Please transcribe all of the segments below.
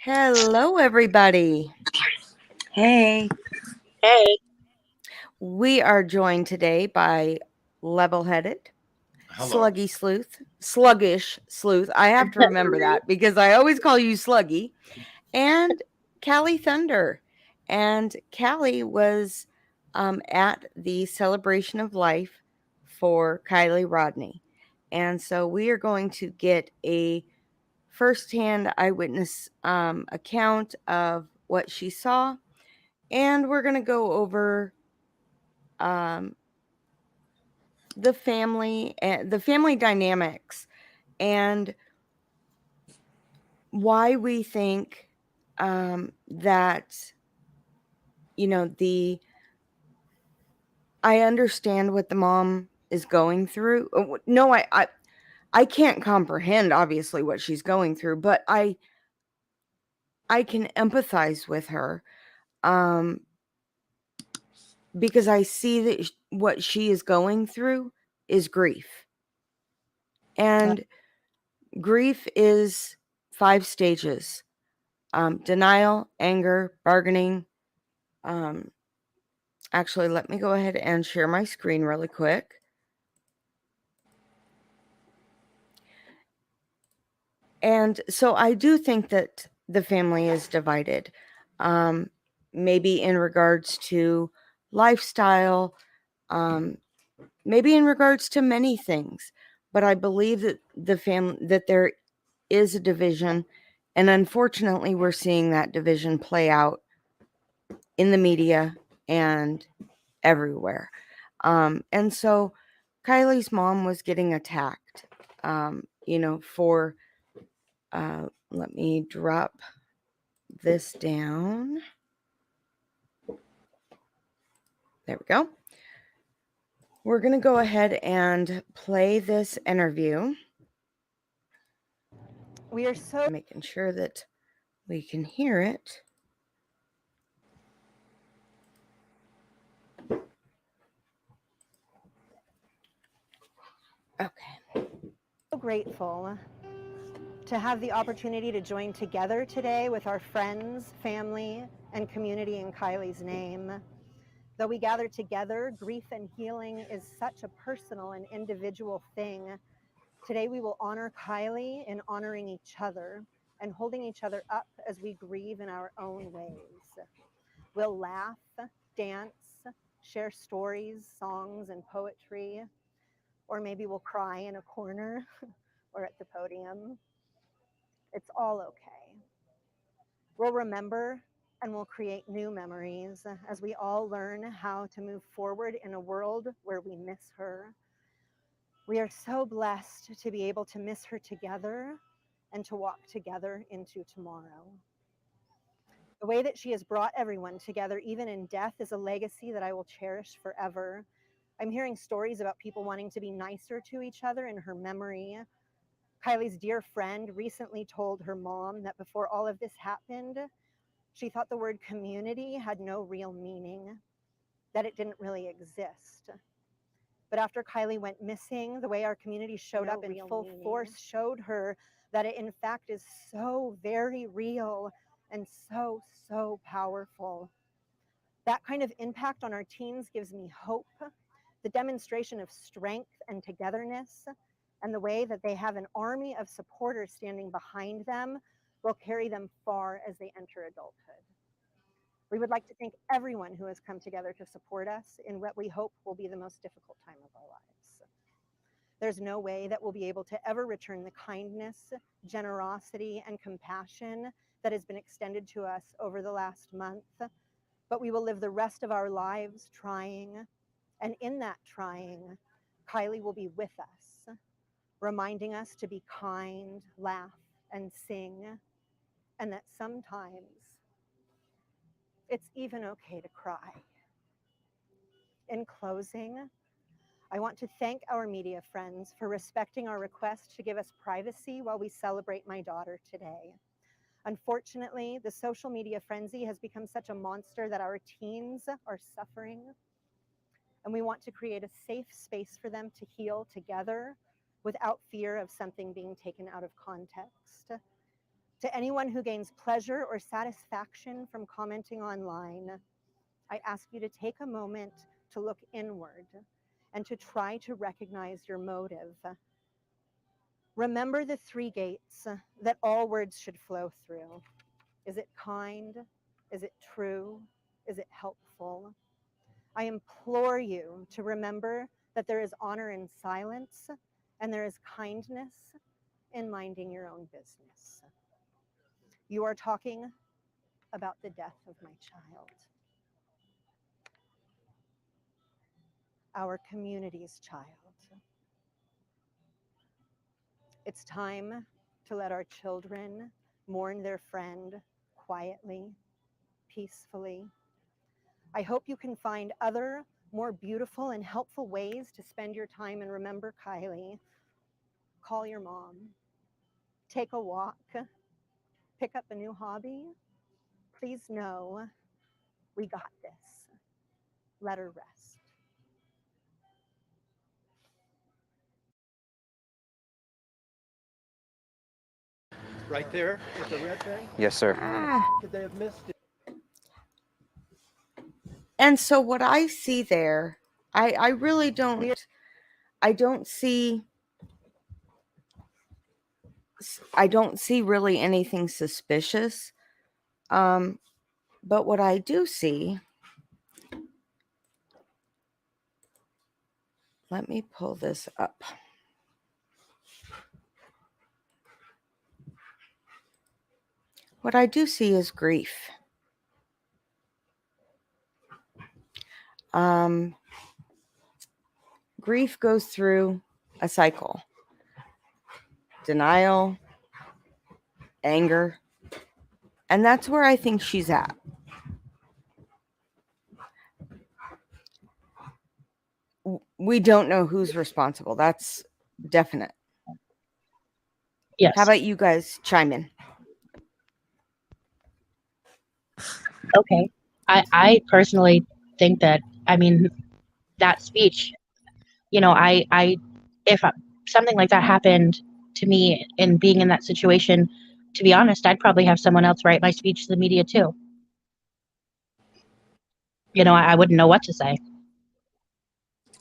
Hello, everybody. Hey. Hey. We are joined today by level headed, Hello. sluggish sleuth. I have to remember that because I always call you Sluggy, and Callie Thunder. And Callie was at the celebration of life for Kiely Rodni. And so we are going to get a firsthand eyewitness account of what she saw. And we're going to go over um, the family dynamics, and why we think that the I understand what the mom is going through. No, I can't comprehend obviously what she's going through, but I can empathize with her, um, because I see that what she is going through is grief. And grief is 5 stages: denial, anger, bargaining. Um, Actually, let me go ahead and share my screen really quick. And so I do think that the family is divided, maybe in regards to lifestyle, maybe in regards to many things. But I believe that that there is a division, and unfortunately, we're seeing that division play out in the media and everywhere. And so Kylie's mom was getting attacked, for, let me drop this down. There we go. We're going to go ahead and play this interview. We are so making sure that we can hear it. Okay. So grateful to have the opportunity to join together today with our friends, family, and community in Kylie's name. Though we gather together, grief and healing is such a personal and individual thing. Today we will honor Kiely in honoring each other and holding each other up as we grieve in our own ways. We'll laugh, dance, share stories, songs, and poetry, or maybe we'll cry in a corner or at the podium. It's all okay. We'll remember and we'll create new memories as we all learn how to move forward in a world where we miss her. We are so blessed to be able to miss her together and to walk together into tomorrow. The way that she has brought everyone together, even in death, is a legacy that I will cherish forever. I'm hearing stories about people wanting to be nicer to each other in her memory. Kylie's dear friend recently told her mom that before all of this happened, she thought the word community had no real meaning, that it didn't really exist. But after Kiely went missing, the way our community showed up in full force showed her that it in fact is so very real and so powerful. That kind of impact on our teens gives me hope, the demonstration of strength and togetherness, and the way that they have an army of supporters standing behind them will carry them far as they enter adulthood. We would like to thank everyone who has come together to support us in what we hope will be the most difficult time of our lives. There's no way that we'll be able to ever return the kindness, generosity, and compassion that has been extended to us over the last month, but we will live the rest of our lives trying. And in that trying, Kiely will be with us, reminding us to be kind, laugh, and sing, and that sometimes it's even okay to cry. In closing, I want to thank our media friends for respecting our request to give us privacy while we celebrate my daughter today. Unfortunately, the social media frenzy has become such a monster that our teens are suffering, and we want to create a safe space for them to heal together without fear of something being taken out of context. To anyone who gains pleasure or satisfaction from commenting online, I ask you to take a moment to look inward and to try to recognize your motive. Remember the three gates that all words should flow through. Is it kind? Is it true? Is it helpful? I implore you to remember that there is honor in silence and there is kindness in minding your own business. You are talking about the death of my child, our community's child. It's time to let our children mourn their friend quietly, peacefully. I hope you can find other, more beautiful and helpful ways to spend your time and remember Kiely. Call your mom, take a walk, pick up a new hobby. Please know we got this. Let her rest. Right there with the red thing? Yes, sir. Could they have missed it? And so what I see there, I really don't see really anything suspicious. But what I do see, let me pull this up. What I do see is grief. Grief goes through a cycle: denial, anger, and that's where I think she's at. We don't know who's responsible. That's definite. Yes. How about you guys chime in? Okay. I personally think that, I mean, that speech, if something like that happened to me and being in that situation, to be honest, I'd probably have someone else write my speech to the media too. I wouldn't know what to say.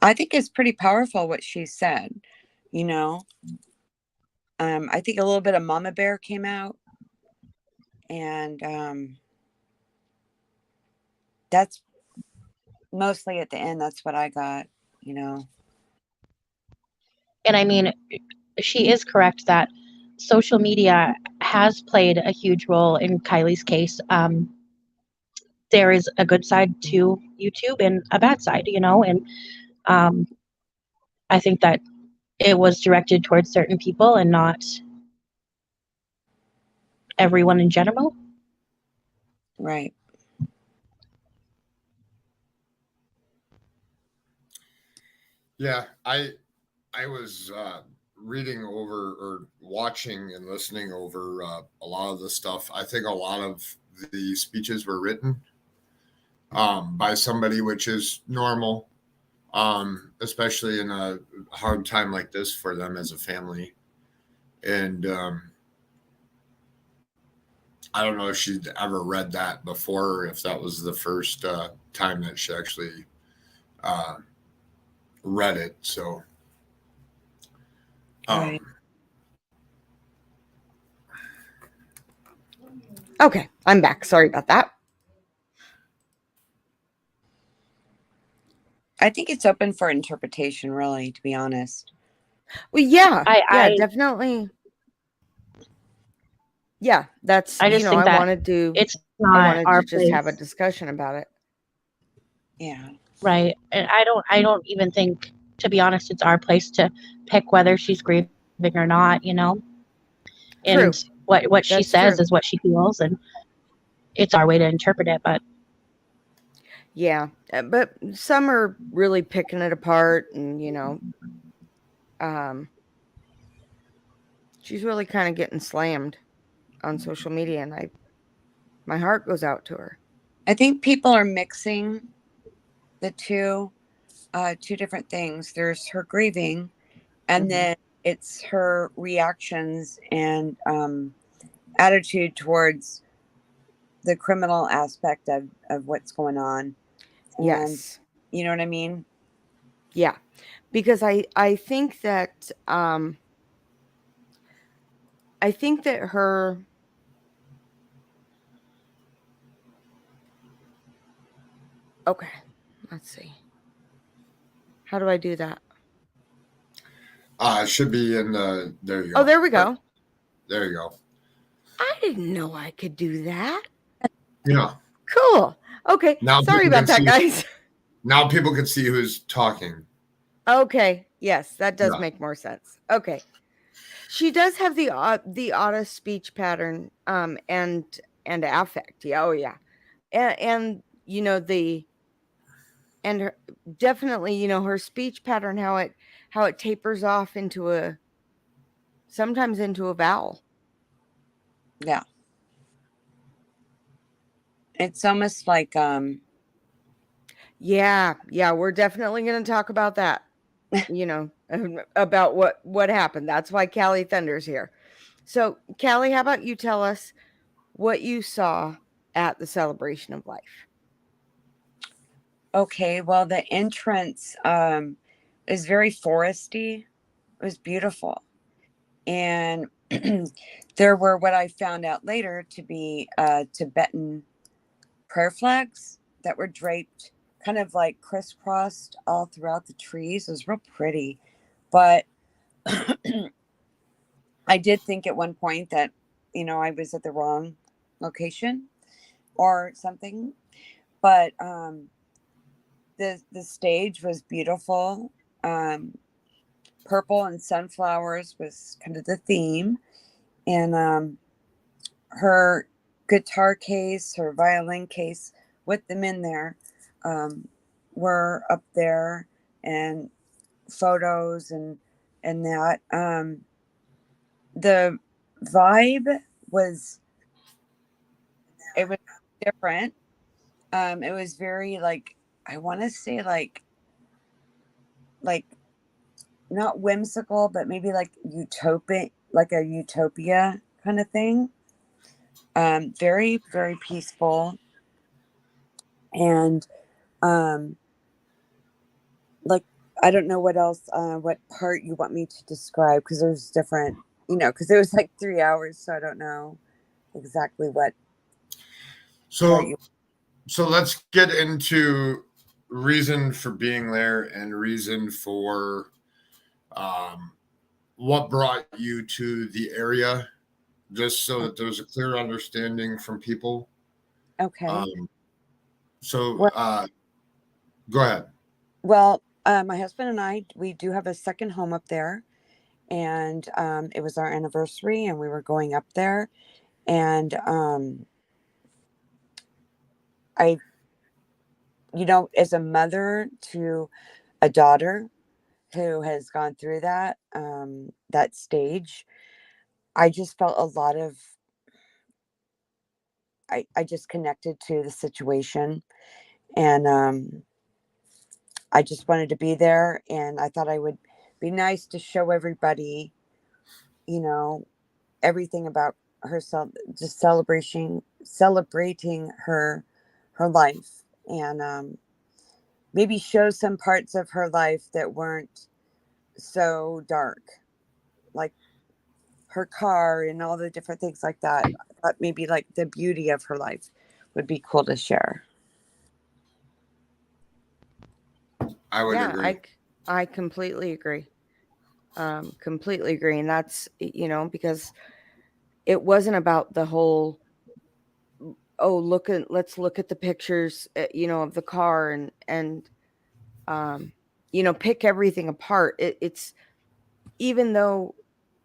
I think it's pretty powerful what she said, I think a little bit of Mama Bear came out, and that's mostly at the end. That's what I got, And I mean, she is correct that social media has played a huge role in Kiely's case. There is a good side to YouTube and a bad side, and I think that it was directed towards certain people and not everyone in general. Right. Yeah, I was reading over or watching and listening over a lot of the stuff. I think a lot of the speeches were written by somebody, which is normal, especially in a hard time like this for them as a family. And I don't know if she'd ever read that before, or if that was the first time that she actually read it. So, Right. Okay, I'm back. Sorry about that. I think it's open for interpretation, really, to be honest. Well, yeah, I definitely. Yeah, that's, I just think I that wanted to not our just have a place. discussion about it. Yeah. Right. And I don't even think, to be honest, it's our place to pick whether she's grieving or not, True. And what she That's says true. is what she feels, and it's our way to interpret it. But Yeah, but some are really picking it apart, and she's really kind of getting slammed on social media, and my heart goes out to her. I think people are mixing the two different things. There's her grieving, and then it's her reactions and attitude towards the criminal aspect of what's going on. And Yes. you know what I mean? Yeah. Because I think that her, okay, let's see. How do I do that? It should be in the, there you go. Oh, there we go. There you go. I didn't know I could do that. Yeah. Cool. Okay. Now Sorry people about that, can see, guys. now people can see who's talking. Okay. Yes, that does Yeah. make more sense. Okay. She does have the oddest speech pattern and affect. Yeah, oh yeah. And you know her, definitely, you know, her speech pattern, how it tapers off into sometimes into a vowel. Yeah. It's almost like Yeah, we're definitely going to talk about that. You know, about what happened. That's why Callie Thunder's here. So, Callie, how about you tell us what you saw at the Celebration of Life? okay, well, the entrance is very foresty. It was beautiful. And there were what I found out later to be Tibetan prayer flags that were draped kind of like crisscrossed all throughout the trees. It was real pretty. But I did think at one point that, you know, I was at the wrong location or something. But the stage was beautiful. Purple and sunflowers was kind of the theme. And her guitar case, her violin case with them in there were up there, and photos and that. The vibe was, it was different. It was very like, I want to say like not whimsical, but maybe like utopic, like a utopia kind of thing. Very, very peaceful. And like, I don't know what else, what part you want me to describe, because there's different, you know, because it was like 3 hours, so I don't know exactly what So, part you. so let's get into reason for being there and reason for what brought you to the area, just so that there's a clear understanding from people. Okay. So Well, go ahead. well, my husband and I, we do have a second home up there, and it was our anniversary, and we were going up there, and I, you know, as a mother to a daughter who has gone through that that stage, I just felt a lot of, I just connected to the situation, and I just wanted to be there, and I thought I would be nice to show everybody, you know, everything about herself, just celebrating her life, and maybe show some parts of her life that weren't so dark, like her car and all the different things like that. I thought maybe like the beauty of her life would be cool to share. I would Yeah, agree. I completely agree. Completely agree. And that's, you know, because it wasn't about the whole, oh, let's look at the pictures, you know, of the car and you know, pick everything apart. It's, even though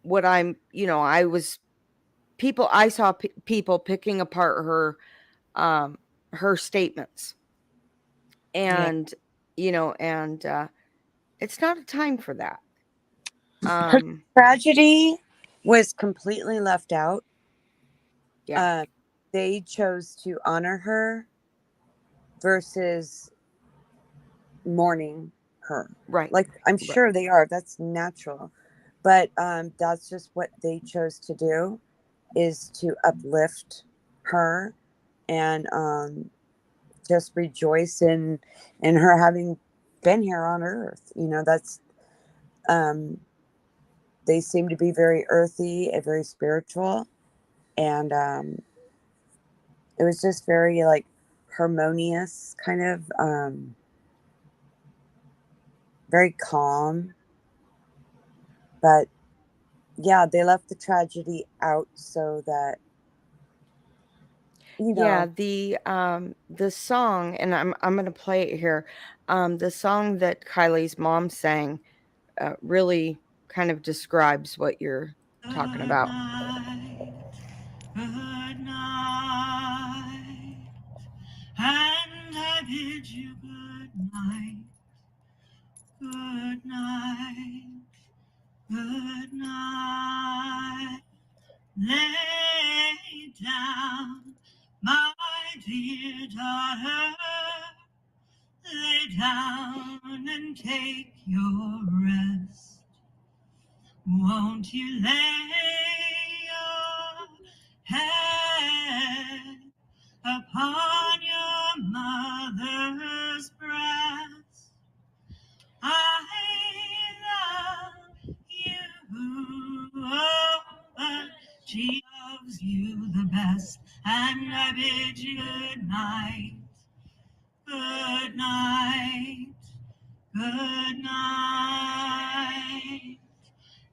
what I'm, you know, I saw people picking apart her statements, Yeah. and you know, and it's not a time for that. Her tragedy was completely left out. Yeah. They chose to honor her versus mourning her. Right. Like, I'm Right. sure they are. That's natural. But that's just what they chose to do. is to uplift her and just rejoice in her having been here on earth. You know, that's they seem to be very earthy and very spiritual, and it was just very like harmonious, kind of very calm. But yeah, they left the tragedy out so that, you Yeah, know, the song, and I'm gonna play it here. The song that Kylie's mom sang really kind of describes what you're talking about. Good night, and I bid you good night, good night, good night. Lay down, my dear daughter, lay down and take your rest. Won't you lay your head upon your mother's breast? I love you, oh, but she loves you the best, and I bid you good night, good night, good night,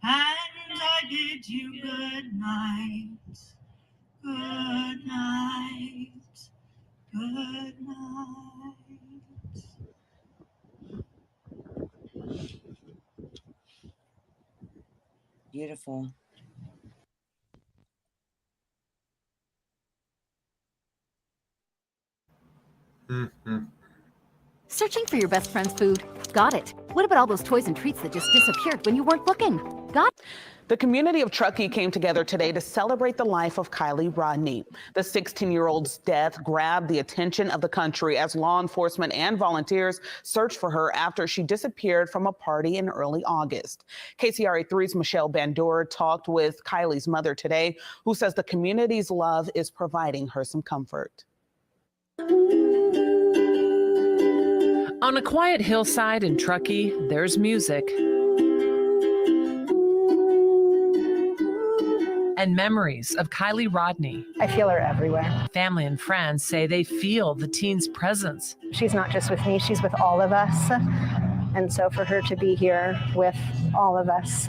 and I bid you good night, good night, good night. beautiful. Mhm. Searching for your best friend's food? Got it. What about all those toys and treats that just disappeared when you weren't looking? Got it. The community of Truckee came together today to celebrate the life of Kiely Rodni. The 16-year-old's death grabbed the attention of the country as law enforcement and volunteers searched for her after she disappeared from a party in early August. KCRA 3's Michelle Bandura talked with Kiely's mother today, who says the community's love is providing her some comfort. On a quiet hillside in Truckee, there's music and memories of Kiely Rodni. I feel her everywhere. Family and friends say they feel the teen's presence. She's not just with me, she's with all of us. And so for her to be here with all of us,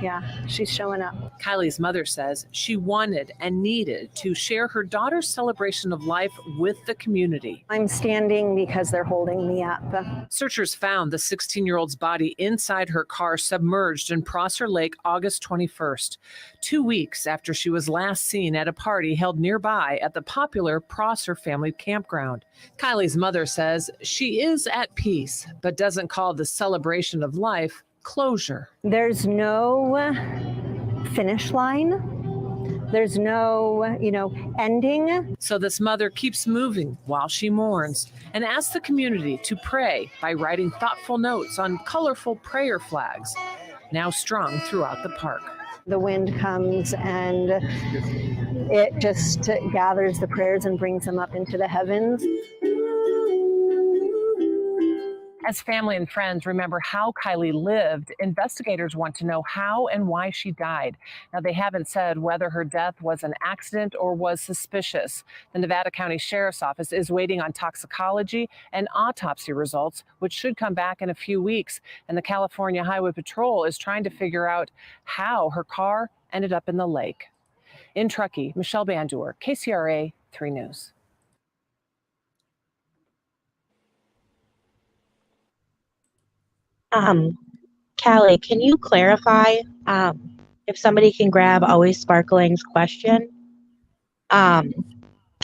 yeah, she's showing up. Kiely's mother says she wanted and needed to share her daughter's celebration of life with the community. I'm standing because they're holding me up. Searchers found the 16-year-old's body inside her car submerged in Prosser Lake August 21st, 2 weeks after she was last seen at a party held nearby at the popular Prosser family campground. Kiely's mother says she is at peace, but doesn't call the celebration of life closure. There's no finish line. There's no, ending. So this mother keeps moving while she mourns and asks the community to pray by writing thoughtful notes on colorful prayer flags, now strung throughout the park. The wind comes and it just gathers the prayers and brings them up into the heavens. As family and friends remember how Kiely lived, investigators want to know how and why she died. Now, they haven't said whether her death was an accident or was suspicious. The Nevada County Sheriff's Office is waiting on toxicology and autopsy results, which should come back in a few weeks. And the California Highway Patrol is trying to figure out how her car ended up in the lake. In Truckee, Michelle Bandura, KCRA 3 News. Callie, can you clarify if somebody can grab Always Sparkling's question? Can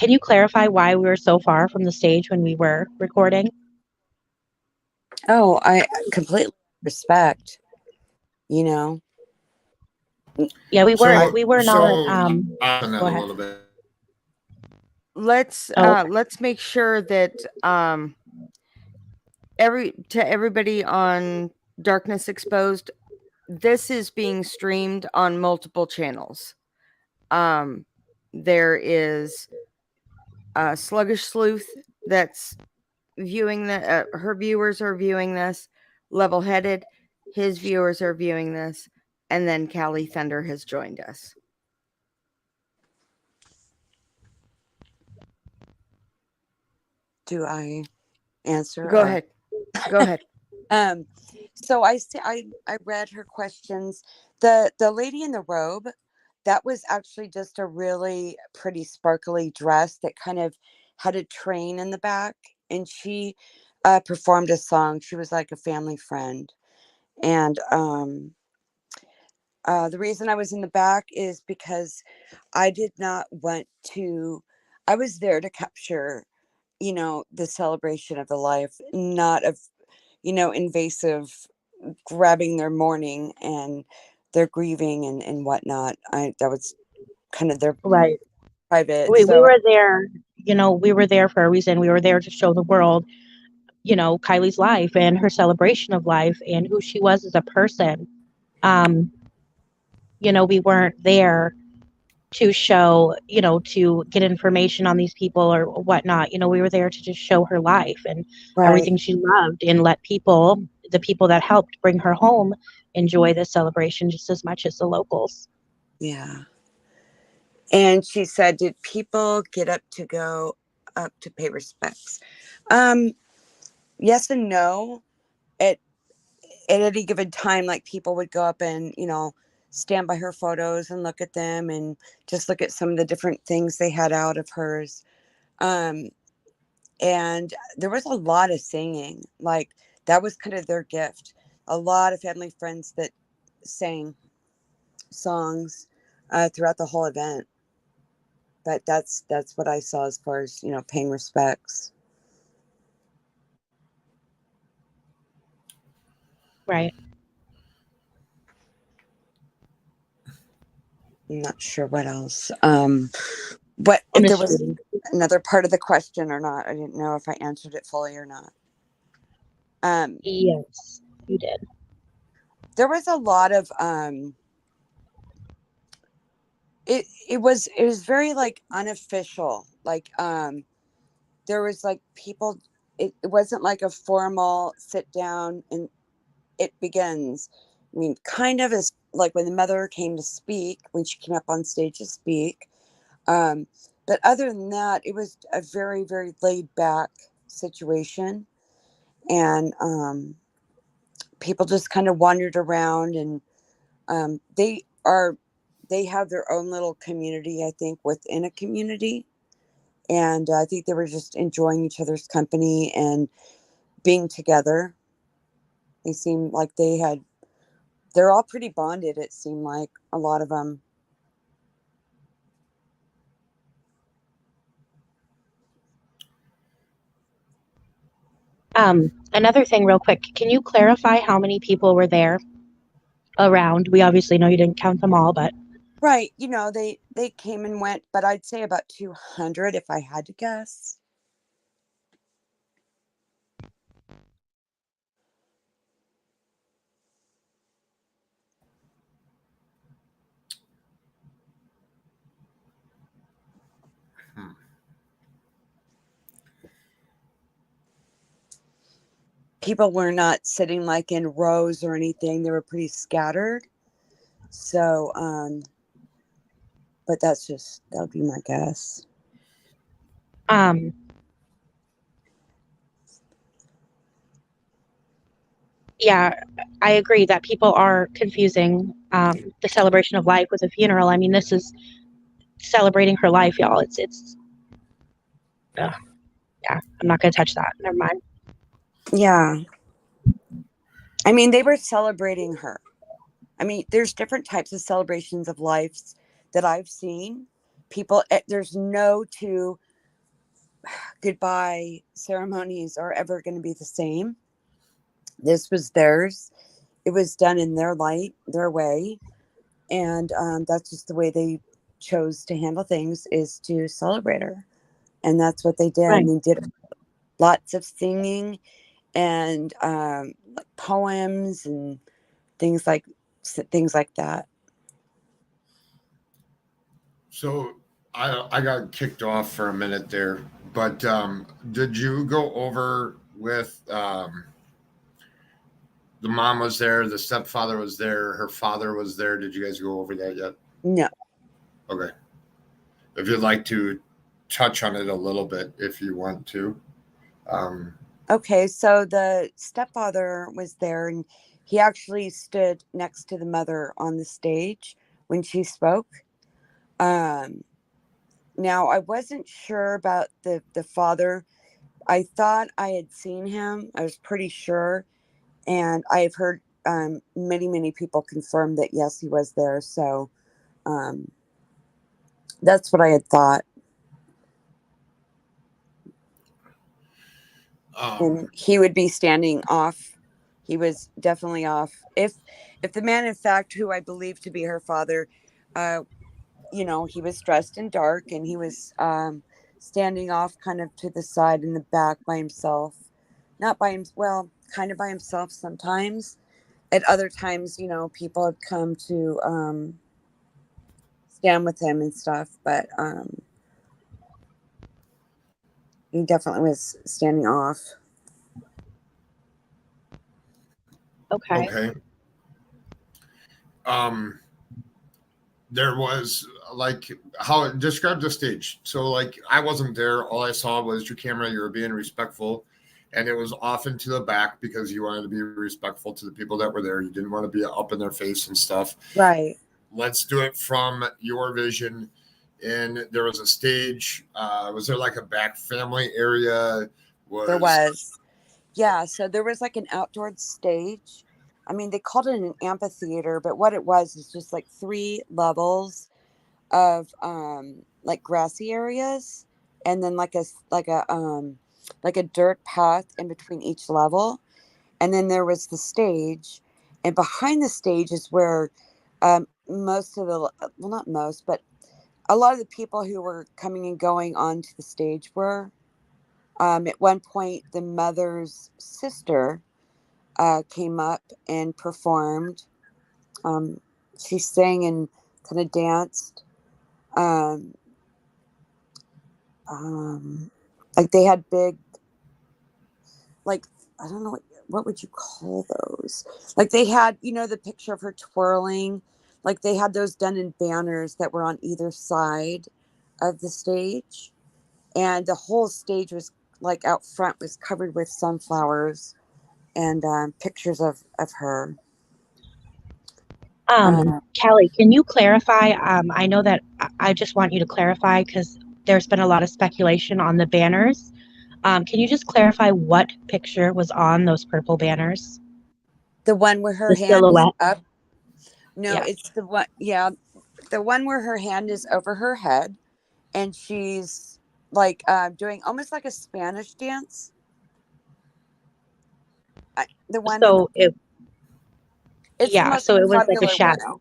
you clarify why we were so far from the stage when we were recording? Oh, I completely respect, Yeah, we were not. On that go a ahead. little bit. Let's make sure that everybody on Darkness Exposed, this is being streamed on multiple channels. There is a Sluggish Sleuth that's viewing the her viewers are viewing this. Level Headed, his viewers are viewing this, and then Callie Thunder has joined us. Do I answer? Go ahead. Go ahead. So I read her questions. The lady in the robe, that was actually just a really pretty sparkly dress that kind of had a train in the back, and she performed a song. She was like a family friend, and the reason I was in the back is because I did not want to. I was there to capture, the celebration of the life, not of, invasive grabbing their mourning and their grieving and whatnot. That was kind of their Right. private. We So were there, we were there for a reason. We were there to show the world, Kylie's life and her celebration of life and who she was as a person. We weren't there to show, to get information on these people or whatnot. We were there to just show her life and right, everything she loved and let the people that helped bring her home, enjoy this celebration just as much as the locals. yeah. And she said, did people get up to go up to pay respects? Yes and no. At any given time, like people would go up and, stand by her photos and look at them and just look at some of the different things they had out of hers. And there was a lot of singing. Like that was kind of their gift. A lot of family friends that sang songs throughout the whole event. But that's what I saw as far as, paying respects. Right. I'm not sure what else. What I'm if there just was reading. another part of the question or not? I didn't know if I answered it fully or not. Yes, you did. There was a lot of it was very like unofficial. Like there was like people. It wasn't like a formal sit down and it begins. I mean, kind of as like when the mother came to speak, when she came up on stage to speak. Um, but other than that, it was a very, very laid back situation. And people just kind of wandered around and they have their own little community, I think, within a community. And I think they were just enjoying each other's company and being together. They seemed like they're all pretty bonded. It seemed like a lot of them. Another thing real quick, can you clarify how many people were there around? We obviously know you didn't count them all, but Right. They came and went, but I'd say about 200 if I had to guess. People were not sitting like in rows or anything. They were pretty scattered. So, but that would be my guess. yeah, I agree that people are confusing the celebration of life with a funeral. I mean, this is celebrating her life, y'all. It's yeah, I'm not gonna touch that. Never mind. Yeah. I mean, they were celebrating her. I mean, there's different types of celebrations of lives that I've seen. There's no two goodbye ceremonies are ever going to be the same. This was theirs. It was done in their light, their way. And that's just the way they chose to handle things, is to celebrate her. And that's what they did. Right. And they did lots of singing and like poems and things like that. So I got kicked off for a minute there, but did you go over with the mom was there, the stepfather was there, her father was there? Did you guys go over that yet? No. Okay. If you'd like to touch on it a little bit, if you want to. Okay, so the stepfather was there, and he actually stood next to the mother on the stage when she spoke. Now, I wasn't sure about the father. I thought I had seen him. I was pretty sure, and I've heard many people confirm that yes, he was there. So that's what I had thought. And he would be standing off. He was definitely off. If the man, in fact, who I believe to be her father, he was dressed in dark, and he was standing off kind of to the side in the back by himself. Not by him, well, kind of by himself sometimes. At other times, people had come to stand with him and stuff, but he definitely was standing off. Okay. There was like how describe the stage. So like I wasn't there. All I saw was your camera. You were being respectful, and it was off into the back because you wanted to be respectful to the people that were there. You didn't want to be up in their face and stuff. Right. Let's do it from your vision. And there was a stage. Was there like a back family area? There was. Yeah, so there was like an outdoor stage. I mean, they called it an amphitheater, but what it was is just like 3 levels of like grassy areas, and then like a dirt path in between each level. And then there was the stage, and behind the stage is where most of the, well, not most, but a lot of the people who were coming and going onto the stage were. At one point, the mother's sister came up and performed. She sang and kind of danced. Like they had big, like, I don't know, what would you call those? Like they had, the picture of her twirling. Like they had those done in banners that were on either side of the stage. And the whole stage was like out front was covered with sunflowers and pictures of her. Kelly, can you clarify? I know that I just want you to clarify because there's been a lot of speculation on the banners. Can you just clarify what picture was on those purple banners? The one where her The hand silhouette. is up. No, Yeah. it's the one. Yeah, the one where her hand is over her head, and she's like doing almost like a Spanish dance. The one. So it's the most so it was like a popular shadow. one.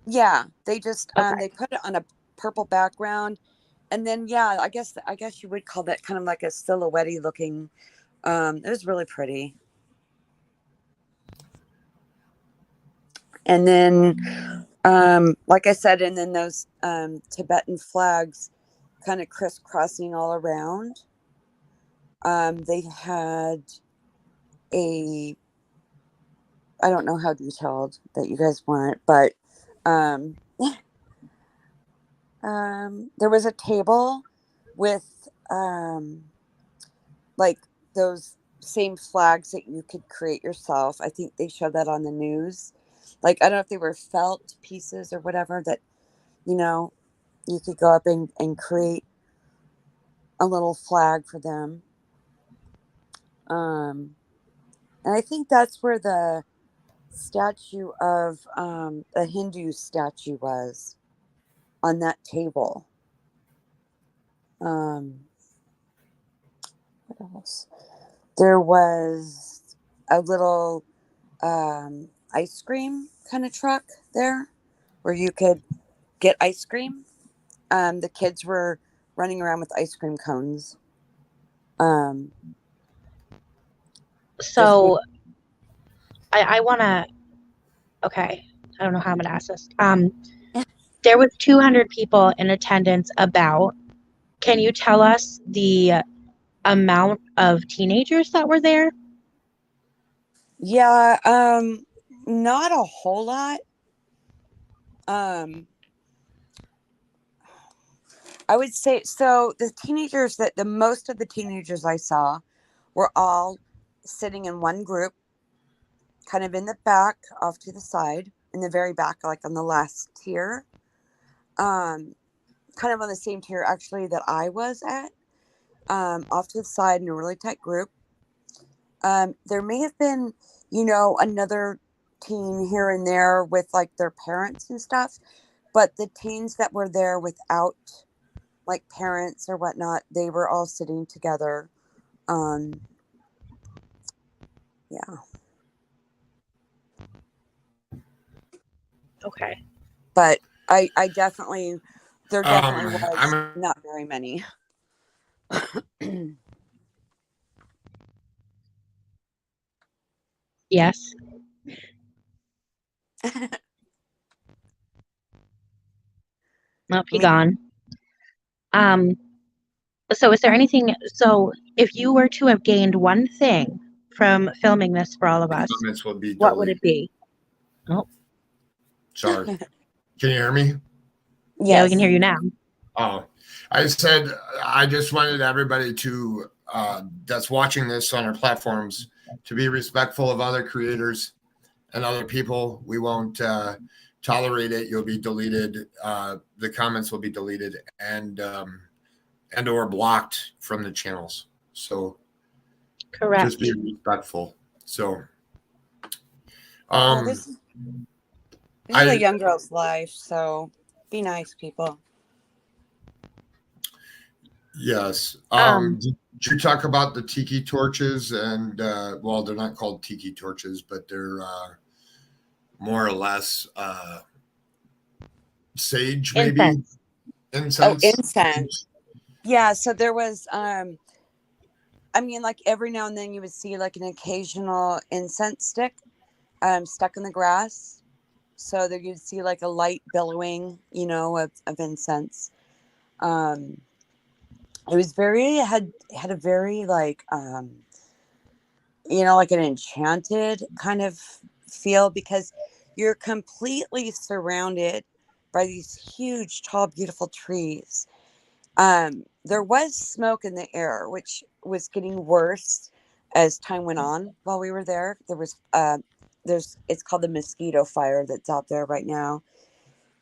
Yeah, they just Okay. they put it on a purple background, and then I guess you would call that kind of like a silhouette looking. It was really pretty. And then, like I said, and then those Tibetan flags kind of crisscrossing all around. They had I don't know how detailed that you guys want, but there was a table with like those same flags that you could create yourself. I think they showed that on the news. Like, I don't know if they were felt pieces or whatever that, you could go up and create a little flag for them. And I think that's where the statue of a Hindu statue was, on that table. What else? There was a little ice cream kind of truck there where you could get ice cream. The kids were running around with ice cream cones. So I want to, okay, I don't know how I'm going to ask this. There was 200 people in attendance about. Can you tell us the amount of teenagers that were there? Yeah, not a whole lot. I would say so. The most of the teenagers I saw were all sitting in one group, kind of in the back, off to the side, in the very back, like on the last tier. Kind of on the same tier actually that I was at, off to the side in a really tight group. There may have been, another teen here and there with like their parents and stuff, but the teens that were there without like parents or whatnot, they were all sitting together. Yeah. Okay. But I definitely, there definitely was I'm not very many. Yes. Nope, he gone. So is there anything, so if you were to have gained one thing from filming this for all of us, comments will be what would deleted. it be? Oh, Sorry. Can you hear me? yeah, we can Yes. hear you now. Oh, I said I just wanted everybody to that's watching this on our platforms to be respectful of other creators and other people. We won't tolerate it. You'll be deleted. The comments will be deleted and or blocked from the channels. So Correct. just be respectful. So This is a young girl's life, so be nice, people. Yes. Did you talk about the tiki torches? And well, they're not called tiki torches, but they're more or less sage, maybe incense. Oh, incense. Yeah. So there was, like every now and then you would see like an occasional incense stick stuck in the grass. So there you'd see like a light billowing, of incense. It was had a very like, like an enchanted kind of feel because you're completely surrounded by these huge, tall, beautiful trees. There was smoke in the air, which was getting worse as time went on while we were there. There was, it's called the mosquito fire that's out there right now.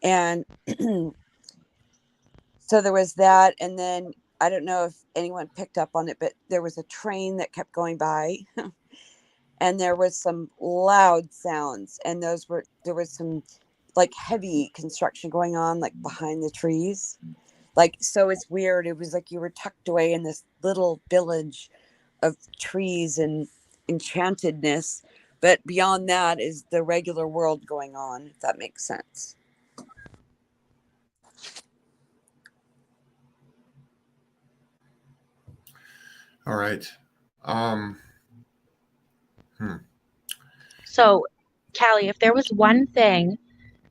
And so there was that. And then I don't know if anyone picked up on it, but there was a train that kept going by. And there was some loud sounds, and there was some like heavy construction going on like behind the trees. Like, so it's weird. It was like you were tucked away in this little village of trees and enchantedness, but beyond that is the regular world going on, if that makes sense. All right. So, Callie, if there was one thing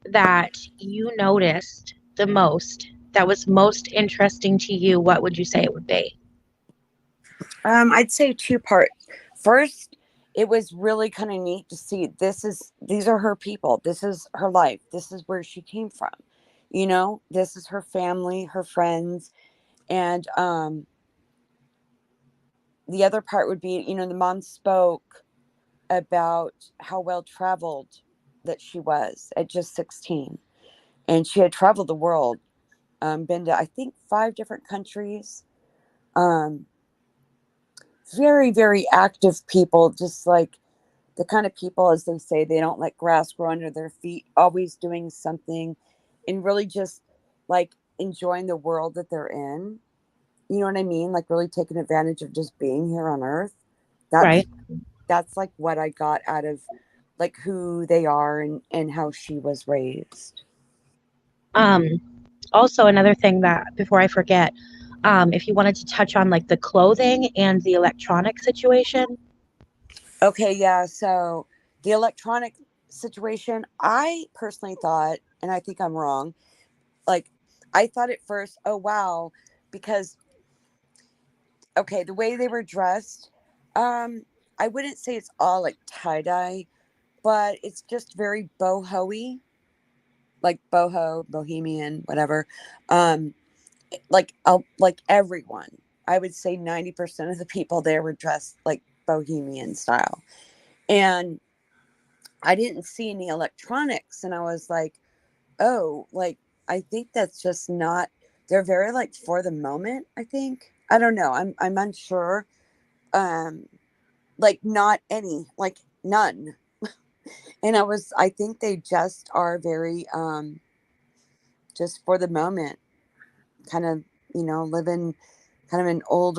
that you noticed the most, that was most interesting to you, what would you say it would be? I'd say two parts. First, it was really kind of neat to see these are her people. This is her life. This is where she came from. This is her family, her friends. And the other part would be, the mom spoke about how well traveled that she was at just 16. And she had traveled the world, been to, I think, 5 different countries. Very, very active people, just like the kind of people, as they say, they don't let grass grow under their feet, always doing something and really just like enjoying the world that they're in. You know what I mean? Like really taking advantage of just being here on Earth. That's like what I got out of like who they are and how she was raised. Also, another thing that before I forget, if you wanted to touch on like the clothing and the electronic situation. Okay, yeah. So the electronic situation, I personally thought, and I think I'm wrong, like, I thought at first, oh wow, because okay, the way they were dressed, I wouldn't say it's all like tie-dye, but it's just very boho-y, like boho, bohemian, whatever. Um, like everyone, I would say 90% of the people there were dressed like bohemian style. And I didn't see any electronics, and I was like, oh, like, I think that's just not, they're very like for the moment, I think. I don't know. I'm unsure. Um, like not any, like none. And I think they just are very just for the moment, kind of, living kind of an old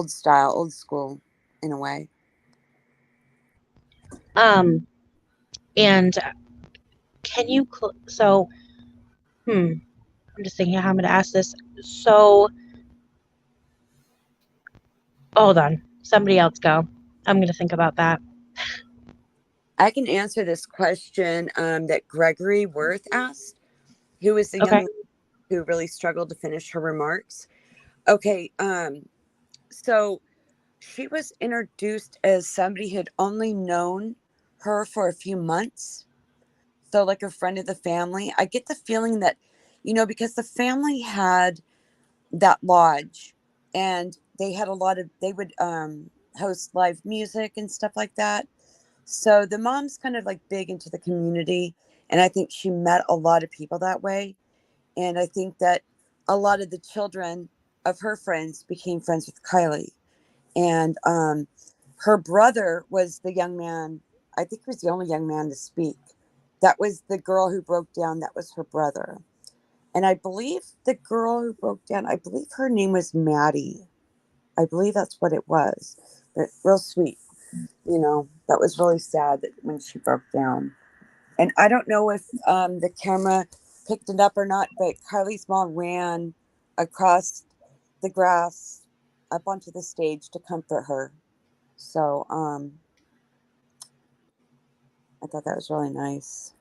style, old school in a way. And can you, I'm just thinking how I'm going to ask this. So, hold on. Somebody else go. I'm going to think about that. I can answer this question that Gregory Worth asked, who was the young Okay. lady who really struggled to finish her remarks. Okay, so she was introduced as somebody who had only known her for a few months. So, like a friend of the family. I get the feeling that, because the family had that lodge and they would host live music and stuff like that. So, the mom's kind of like big into the community. And I think she met a lot of people that way. And I think that a lot of the children of her friends became friends with Kiely. And her brother was the young man, I think he was the only young man to speak. That was the girl who broke down, that was her brother. And I believe the girl who broke down, I believe her name was Maddie. I believe that's what it was. But real sweet. That was really sad that when she broke down. And I don't know if the camera picked it up or not, but Kylie's mom ran across the grass up onto the stage to comfort her. So I thought that was really nice.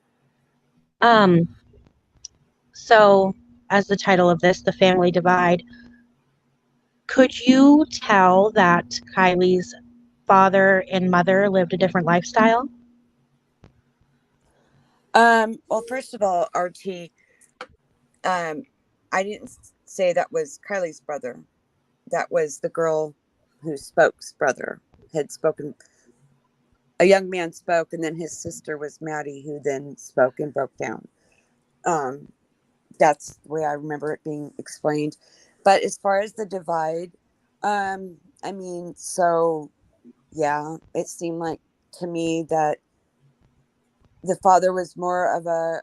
So, as the title of this, The Family Divide, could you tell that Kylie's father and mother lived a different lifestyle? Well, first of all, RT, I didn't say that was Kylie's brother. That was the girl who spoke's brother had spoken. A young man spoke, and then his sister was Maddie, who then spoke and broke down. Um, that's the way I remember it being explained. But as far as the divide, I mean, so yeah, it seemed like to me that the father was more of a,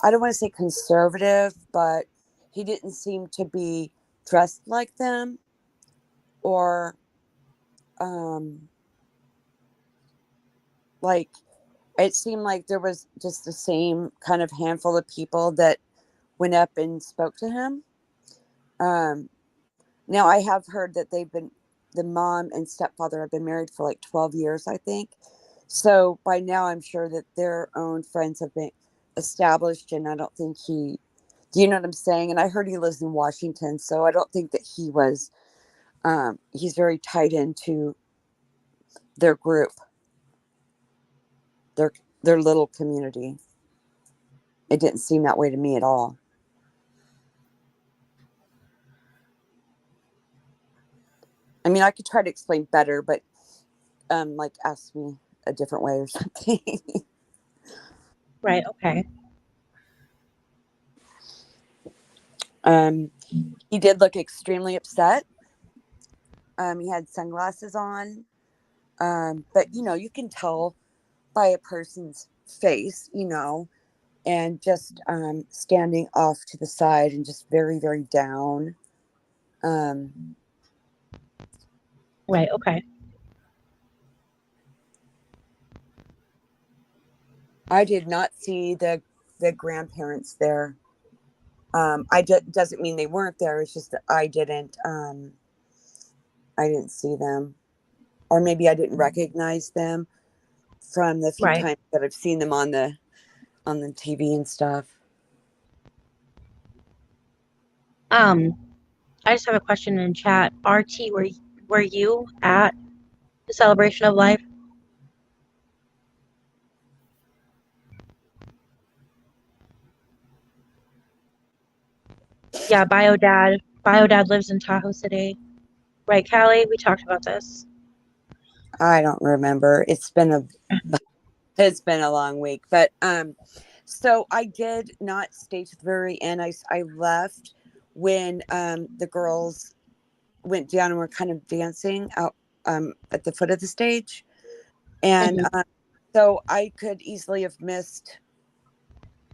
I don't want to say conservative, but he didn't seem to be dressed like them, or like it seemed like there was just the same kind of handful of people that went up and spoke to him. Now I have heard that the mom and stepfather have been married for like 12 years, I think. So by now I'm sure that their own friends have been established, and I don't think do you know what I'm saying? And I heard he lives in Washington, so I don't think that he's very tied into their group, their little community. It didn't seem that way to me at all. I mean, I could try to explain better, but like ask me a different way or something. Right, okay. He did look extremely upset. He had sunglasses on. But you can tell by a person's face, and just standing off to the side and just very, very down. Right, okay. I did not see the grandparents there. Doesn't mean they weren't there. It's just that I didn't see them, or maybe I didn't recognize them from the few Right. times that I've seen them on the TV and stuff. I just have a question in chat. RT, were you at the celebration of life? Yeah, Biodad lives in Tahoe City. Right, Callie? We talked about this. I don't remember. It's been a long week, but so I did not stay to the very end. I left when the girls went down and were kind of dancing out at the foot of the stage, and so I could easily have missed,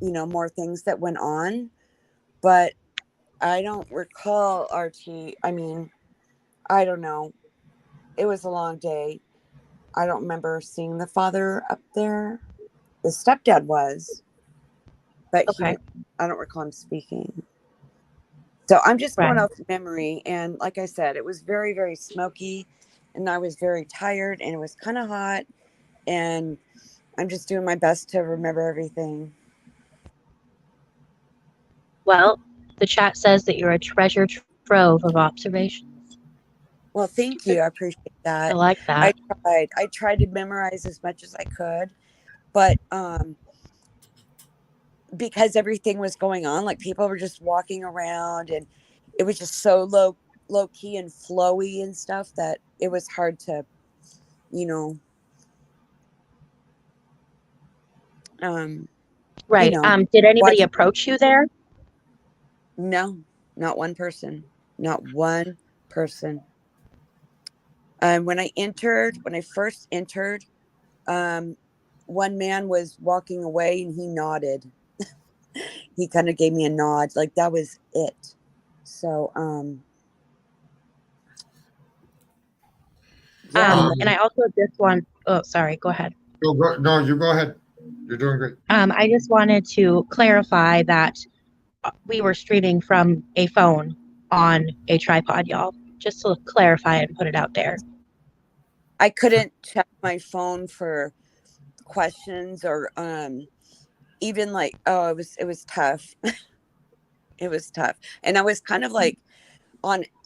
more things that went on, but I don't recall RT. I mean, I don't know. It was a long day. I don't remember seeing the father up there. The stepdad was, but Okay. I don't recall him speaking. So I'm just going Right. off memory. And like I said, it was very, very smoky, and I was very tired, and it was kind of hot. And I'm just doing my best to remember everything. Well, the chat says that you're a treasure trove of observations. Well, thank you. I appreciate that. I like that. I tried to memorize as much as I could, but because everything was going on, like people were just walking around, and it was just so low key and flowy and stuff that it was hard to, Right. Did anybody watch. approach you there? No, not one person. Not one person. When I first entered, one man was walking away and he nodded. He kind of gave me a nod, like that was it. So, yeah. And I also just want. Oh, sorry. Go ahead. No, you go ahead. You're doing great. I just wanted to clarify that we were streaming from a phone on a tripod, y'all. Just to clarify and put it out there. I couldn't check my phone for questions or even like, oh, it was tough. It was tough. And I was kind of like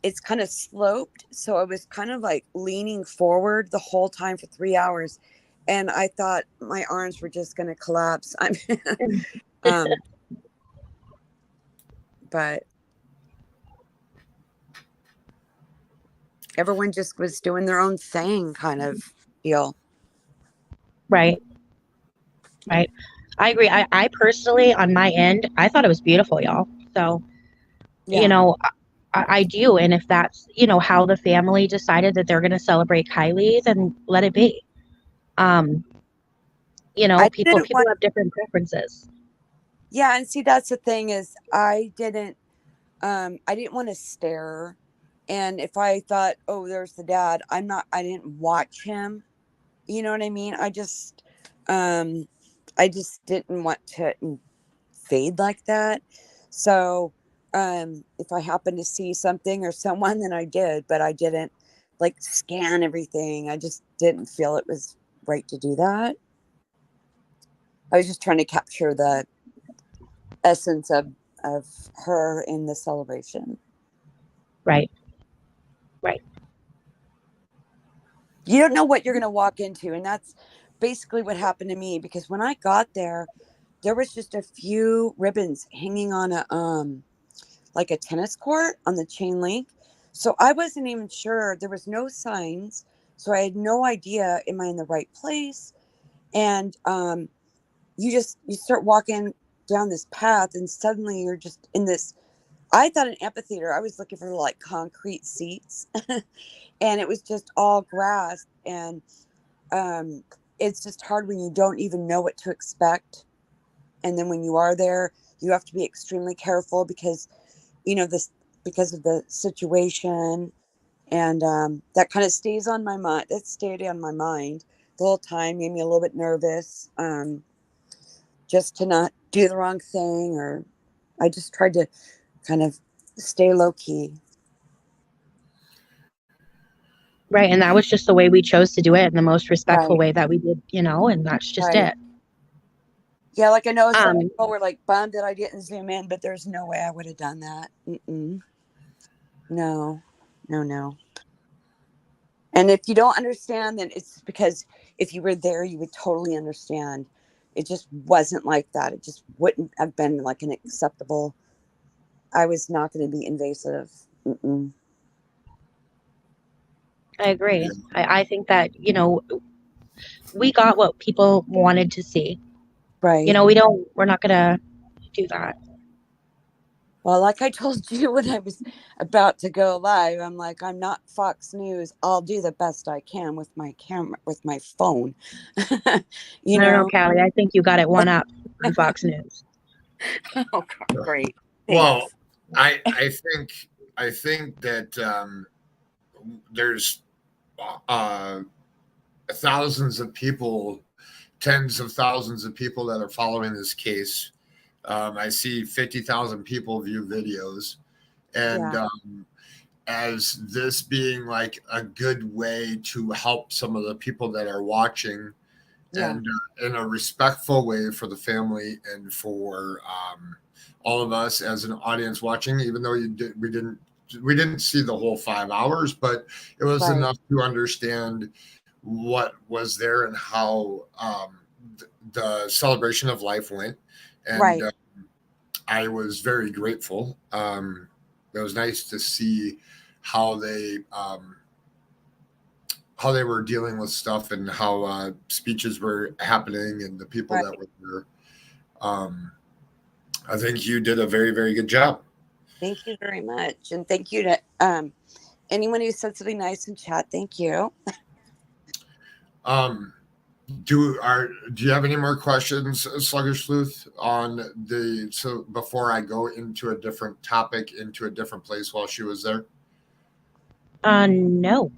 it's kind of sloped, so I was kind of like leaning forward the whole time for 3 hours, and I thought my arms were just going to collapse. But everyone just was doing their own thing, kind of deal. Right. I agree. I personally, on my end, I thought it was beautiful, y'all. So, Yeah. I do. And if that's, how the family decided that they're going to celebrate Kiely, then let it be. People have different preferences. Yeah. And see, that's the thing is I didn't want to stare. And if I thought, oh, there's the dad, I didn't watch him. You know what I mean? I just didn't want to fade like that. So if I happened to see something or someone, then I did, but I didn't like scan everything. I just didn't feel it was right to do that. I was just trying to capture the essence of her in the celebration. Right. You don't know what you're going to walk into, and that's basically what happened to me, because when I got there was just a few ribbons hanging on a like a tennis court on the chain link. So I wasn't even sure. There was no signs, so I had no idea, am I in the right place? And you start walking down this path, and suddenly you're just in this, I thought, an amphitheater. I was looking for like concrete seats and it was just all grass, and it's just hard when you don't even know what to expect. And then when you are there, you have to be extremely careful because because of the situation. And that kind of stays on my mind. That stayed on my mind the whole time, made me a little bit nervous, just to not do the wrong thing. Or I just tried to kind of stay low key. Right. And that was just the way we chose to do it, in the most respectful way that we did, and that's just it. Yeah, like I know some Um, people were like bummed that I didn't zoom in, but there's no way I would have done that. No, no. And if you don't understand, then it's because if you were there, you would totally understand. It just wasn't like that. It just wouldn't have been like an acceptable. I was not going to be invasive. I agree. I think that, we got what people wanted to see. Right. We're not going to do that. Well, like I told you when I was about to go live, I'm like, I'm not Fox News. I'll do the best I can with my camera, with my phone. I don't know, Callie. I think you got it one up on Fox News. Oh, God, great. Well, Thanks. I think that there's thousands of people, tens of thousands of people that are following this case. I see 50,000 people view videos, and as this being like a good way to help some of the people that are watching, and in a respectful way for the family and for all of us as an audience watching, even though we didn't see the whole 5 hours, but it was enough to understand what was there and how the celebration of life went. And I was very grateful. It was nice to see how they were dealing with stuff and how speeches were happening and the people that were there. I think you did a very, very good job. Thank you very much. And thank you to anyone who said something nice in chat. Thank you. Do you have any more questions, Sluggish Sleuth, so before I go into a different topic, into a different place while she was there? No.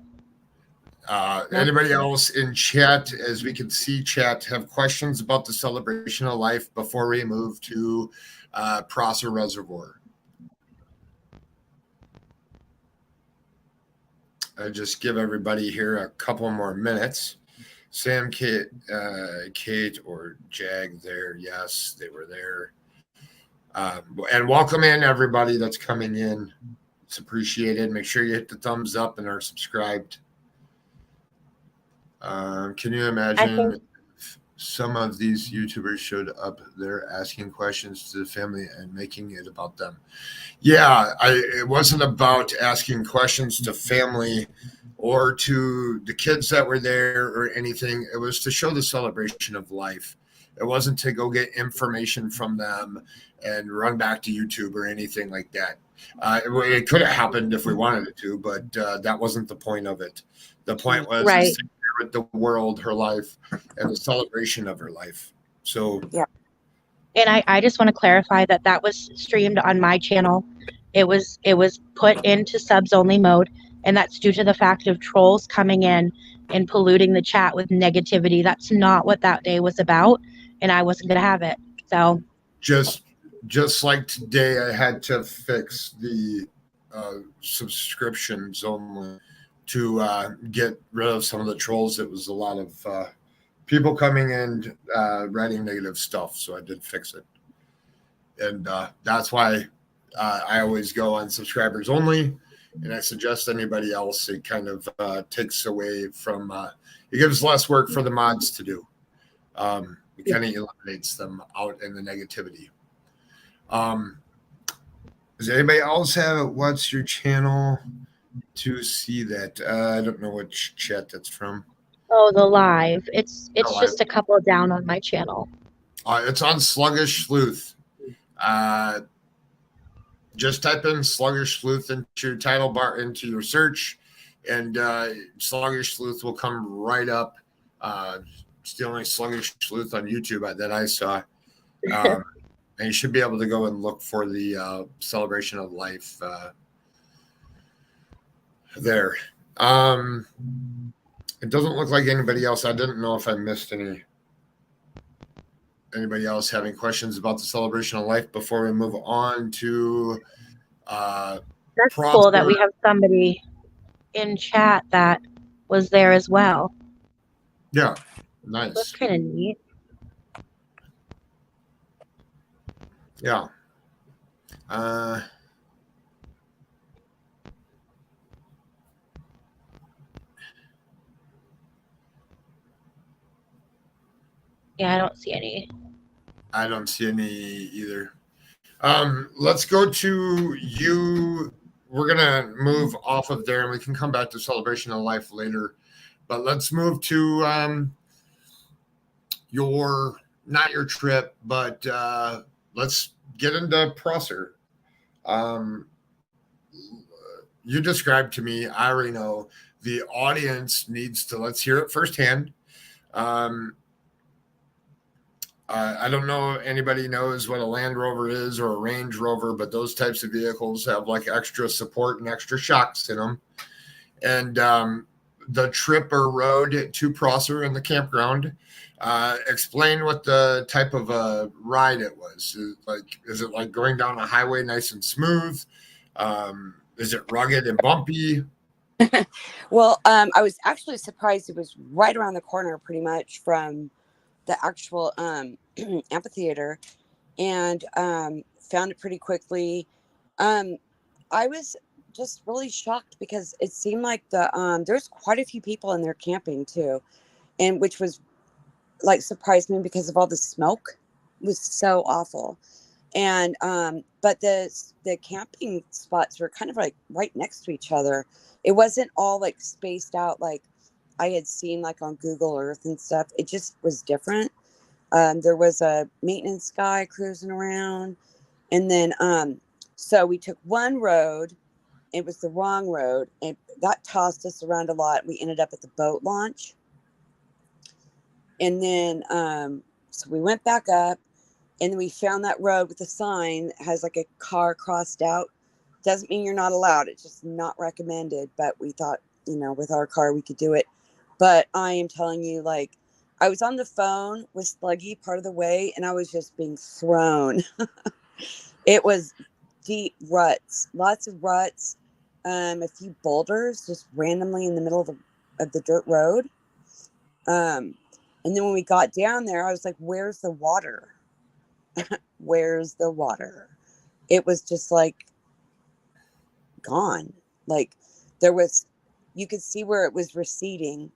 Anybody else in chat, as we can see chat, have questions about the celebration of life before we move to Prosser Reservoir? I just give everybody here a couple more minutes. Sam, Kate, or Jag there. Yes, they were there. And welcome in everybody that's coming in. It's appreciated. Make sure you hit the thumbs up and are subscribed. Can you imagine if some of these YouTubers showed up there asking questions to the family and making it about them? Yeah, it wasn't about asking questions to family or to the kids that were there or anything. It was to show the celebration of life. It wasn't to go get information from them and run back to YouTube or anything like that. It could have happened if we wanted it to, but that wasn't the point of it. The point was to share with the world her life and the celebration of her life. So And I just want to clarify that was streamed on my channel. It was put into subs only mode, and that's due to the fact of trolls coming in and polluting the chat with negativity. That's not what that day was about, and I wasn't going to have it. So just like today, I had to fix the subscriptions only to get rid of some of the trolls. It was a lot of people coming in writing negative stuff, so I did fix it. And that's why I always go on subscribers only, and I suggest anybody else. It kind of takes away from it gives less work for the mods to do. It kind of eliminates them out in the negativity. Does anybody else have what's your channel to see that? I don't know which chat that's from. Oh, the live. It's just a couple down on my channel. It's on Sluggish Sleuth. Just type in Sluggish Sleuth into your title bar, into your search, and Sluggish Sleuth will come right up. It's the only Sluggish Sleuth on YouTube that I saw. And you should be able to go and look for the celebration of life there. It doesn't look like anybody else. I didn't know if I missed anybody else having questions about the celebration of life before we move on to that's cool that we have somebody in chat that was there as well. Yeah, nice. That's kind of neat. Yeah. Uh, Yeah, I don't see any. I don't see any either. Let's go to you. We're gonna move off of there, and we can come back to celebration of life later. But let's move to your not your trip, but let's get into Prosser. Um, you described to me. I already know the audience needs to. Let's hear it firsthand. Um, I don't know if anybody knows what a Land Rover is or a Range Rover, but those types of vehicles have like extra support and extra shocks in them. And the trip or road to Prosser and the campground, explain what the type of a ride it was. Is it like going down a highway nice and smooth? Is it rugged and bumpy? Well, I was actually surprised it was right around the corner pretty much from the actual amphitheater, and found it pretty quickly. Um, I was just really shocked because it seemed like there's quite a few people in there camping too, and which was like surprised me because of all the smoke. It was so awful. And but the camping spots were kind of like right next to each other. It wasn't all like spaced out like I had seen like on Google Earth and stuff. It just was different. There was a maintenance guy cruising around, and then so we took one road. It was the wrong road, and that tossed us around a lot. We ended up at the boat launch, and then so we went back up, and then we found that road with a sign that has like a car crossed out. Doesn't mean you're not allowed. It's just not recommended. But we thought, with our car, we could do it. But I am telling you, like, I was on the phone with Sluggy part of the way, and I was just being thrown. It was deep ruts, lots of ruts, a few boulders just randomly in the middle of the dirt road. And then when we got down there, I was like, where's the water? Where's the water? It was just like gone. Like you could see where it was receding.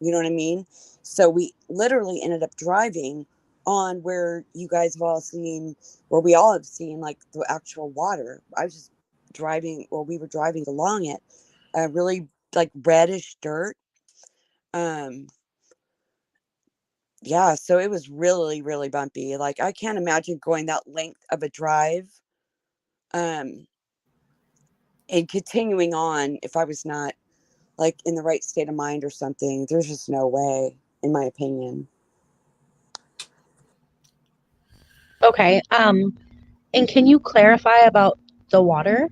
You know what I mean? So we literally ended up driving on where you guys have all seen, where we all have seen like the actual water. I was just driving, or we were driving along it, really like reddish dirt. Um, yeah, so it was really, really bumpy. Like I can't imagine going that length of a drive, and continuing on if I was not like in the right state of mind or something. There's just no way, in my opinion. Okay. And can you clarify about the water?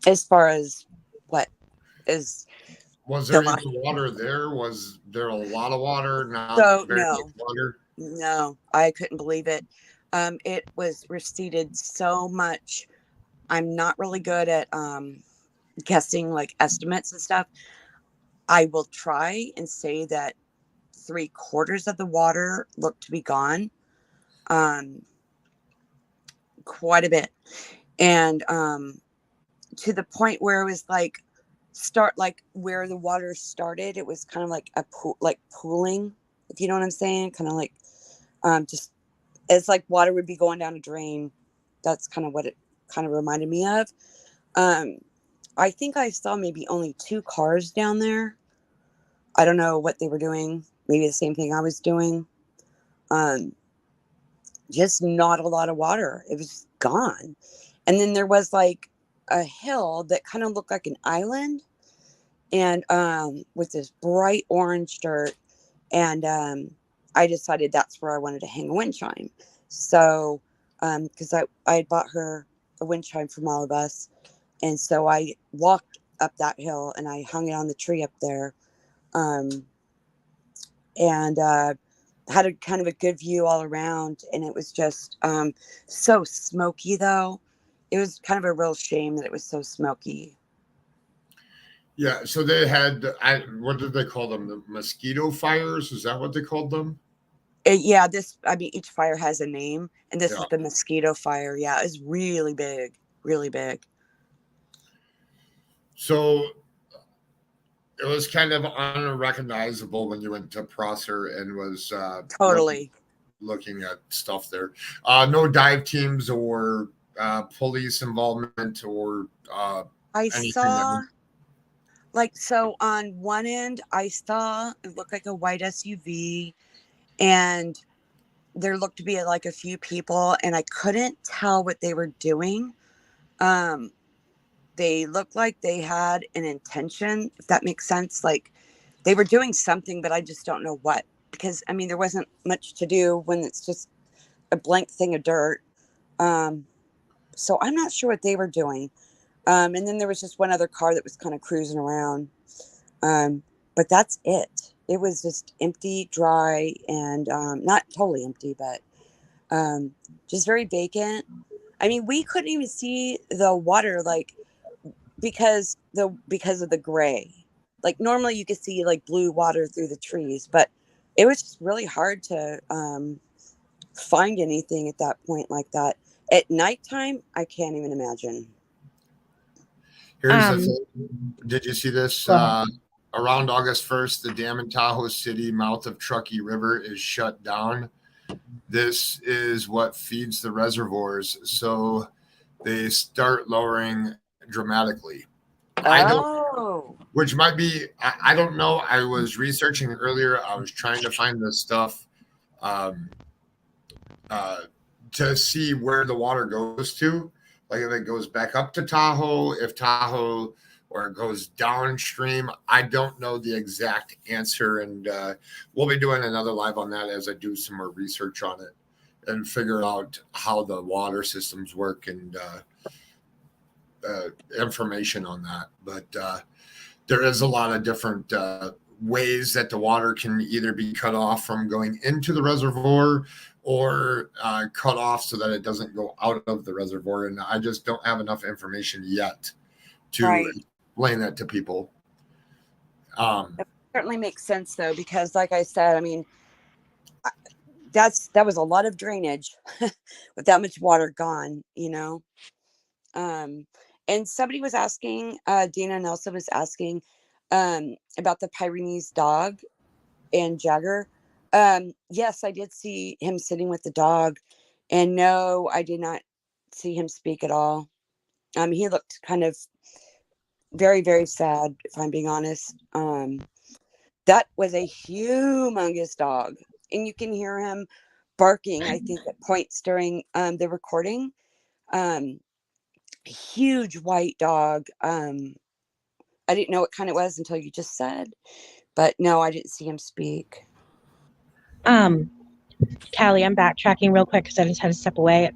As far as what is Was the there line? even water there? Was there a lot of water? Not So very much water. no, I couldn't believe it. It was receded so much. I'm not really good at guessing like estimates and stuff. I will try and say that 3/4 of the water looked to be gone. Um, quite a bit. And to the point where it was like where the water started, it was kind of like a pool, like pooling, if you know what I'm saying, kind of like just it's like water would be going down a drain. That's kind of what it kind of reminded me of. I think I saw maybe only 2 cars down there. I don't know what they were doing, maybe the same thing I was doing. um just not a lot of water. It was gone. And then there was like a hill that kind of looked like an island, and with this bright orange dirt. And I decided that's where I wanted to hang a wind chime. So because I had bought her a wind chime from all of us, and so I walked up that hill and I hung it on the tree up there. um and had a kind of a good view all around, and it was just so smoky though. It was kind of a real shame that it was so smoky. Yeah. So they had, what did they call them? The mosquito fires? Is that what they called them? Yeah, each fire has a name, and this Yeah. is the mosquito fire. Yeah, it's really big, really big. So it was kind of unrecognizable when you went to Prosser and was Totally. looking at stuff there. No dive teams or police involvement or I anything saw, so on one end, I saw it looked like a white SUV, and there looked to be like a few people, and I couldn't tell what they were doing. They looked like they had an intention, if that makes sense. Like they were doing something, but I just don't know what. Because I mean, there wasn't much to do when it's just a blank thing of dirt. So I'm not sure what they were doing. And then there was just one other car that was kind of cruising around. But that's it. It was just empty, dry, and not totally empty, but just very vacant. I mean, we couldn't even see the water, like because of the gray. Like normally you could see like blue water through the trees, but it was just really hard to find anything at that point like that. At nighttime, I can't even imagine. Here's the thing. Did you see this? Go ahead. Around August 1st, the dam in Tahoe City, mouth of Truckee River, is shut down. This is what feeds the reservoirs. So they start lowering dramatically. Which might be, I don't know. I was researching earlier. I was trying to find this stuff to see where the water goes to. Like if it goes back up to Tahoe, if Tahoe, or it goes downstream. I don't know the exact answer. And we'll be doing another live on that as I do some more research on it and figure out how the water systems work and information on that. But there is a lot of different ways that the water can either be cut off from going into the reservoir or cut off so that it doesn't go out of the reservoir. And I just don't have enough information yet to explain that to people. It certainly makes sense though, because like I said, I mean, that was a lot of drainage with that much water gone, you know. And somebody was asking, Dana Nelson was asking about the Pyrenees dog and Jagger. Yes, I did see him sitting with the dog, and no, I did not see him speak at all. He looked kind of very, very sad, if I'm being honest. That was a humongous dog, and you can hear him barking, I think, at points during the recording. Huge white dog. I didn't know what kind it was until you just said, but no, I didn't see him speak. Callie, I'm backtracking real quick because I just had to step away.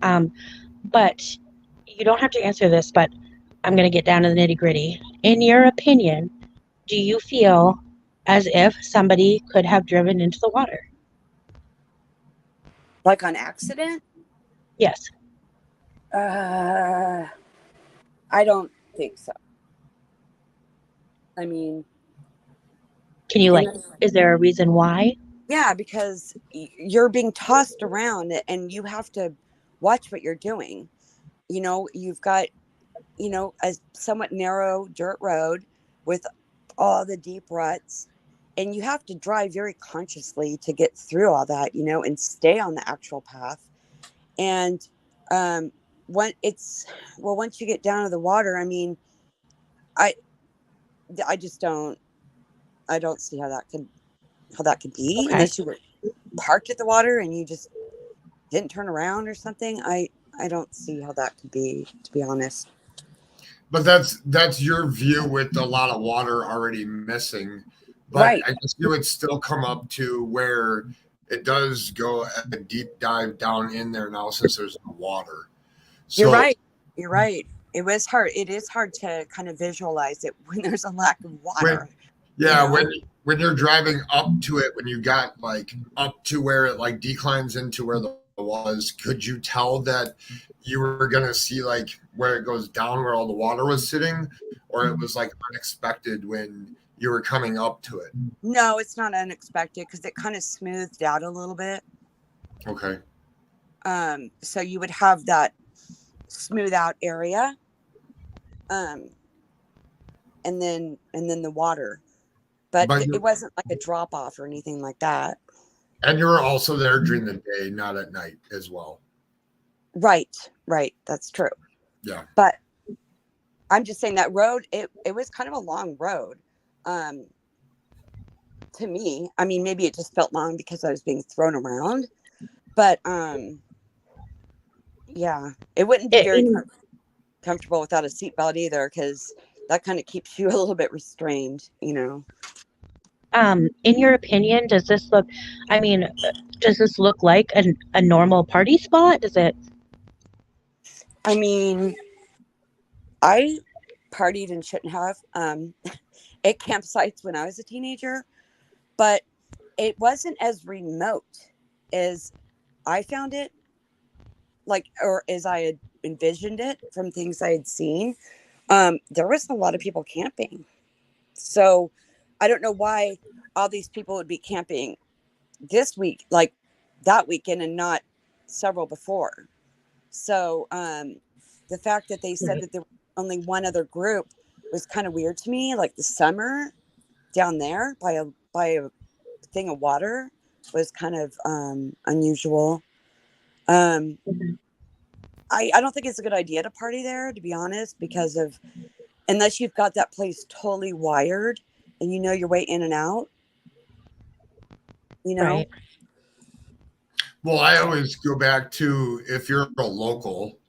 But you don't have to answer this, but I'm going to get down to the nitty gritty. In your opinion, do you feel as if somebody could have driven into the water? Like on accident? Yes. I don't think so. I mean, can you is there a reason why? Yeah, because you're being tossed around and you have to watch what you're doing. You know, you've got, a somewhat narrow dirt road with all the deep ruts, and you have to drive very consciously to get through all that, and stay on the actual path. And once you get down to the water, I mean, I don't see how that could be, unless you were parked at the water and you just didn't turn around or something. I don't see how that could be, to be honest. But that's your view with a lot of water already missing. But right. I guess you would still come up to where it does go a deep dive down in there now since there's no water. So, You're right. It is hard to kind of visualize it when there's a lack of water. When you're driving up to it, when you got like up to where it like declines into where the was, could you tell that you were gonna see like where it goes down where all the water was sitting, or it was like unexpected when you were coming up to it? No, it's not unexpected because it kind of smoothed out a little bit. Okay. So you would have that smooth out area, and then the water, but But it wasn't like a drop off or anything like that. and you were also there during the day, not at night as well. Right, that's true. Yeah. But I'm just saying that road, it was kind of a long road. Um, to me, I mean, maybe it just felt long because I was being thrown around, but yeah, it wouldn't be very comfortable without a seatbelt either, because that kind of keeps you a little bit restrained, you know. In your opinion, does this look, I mean, does this look like a normal party spot? Does it? I mean, I partied and shouldn't have at campsites when I was a teenager, but it wasn't as remote as I found it, like, or as I had envisioned it from things I had seen. There was a lot of people camping. So I don't know why all these people would be camping this week, like that weekend, and not several before. So the fact that they said that there was only one other group was kind of weird to me. Like the summer down there by a thing of water was kind of unusual. Um, I don't think it's a good idea to party there, to be honest, because of, unless you've got that place totally wired and you know your way in and out, you know. Right. Well, I always go back to if you're a local,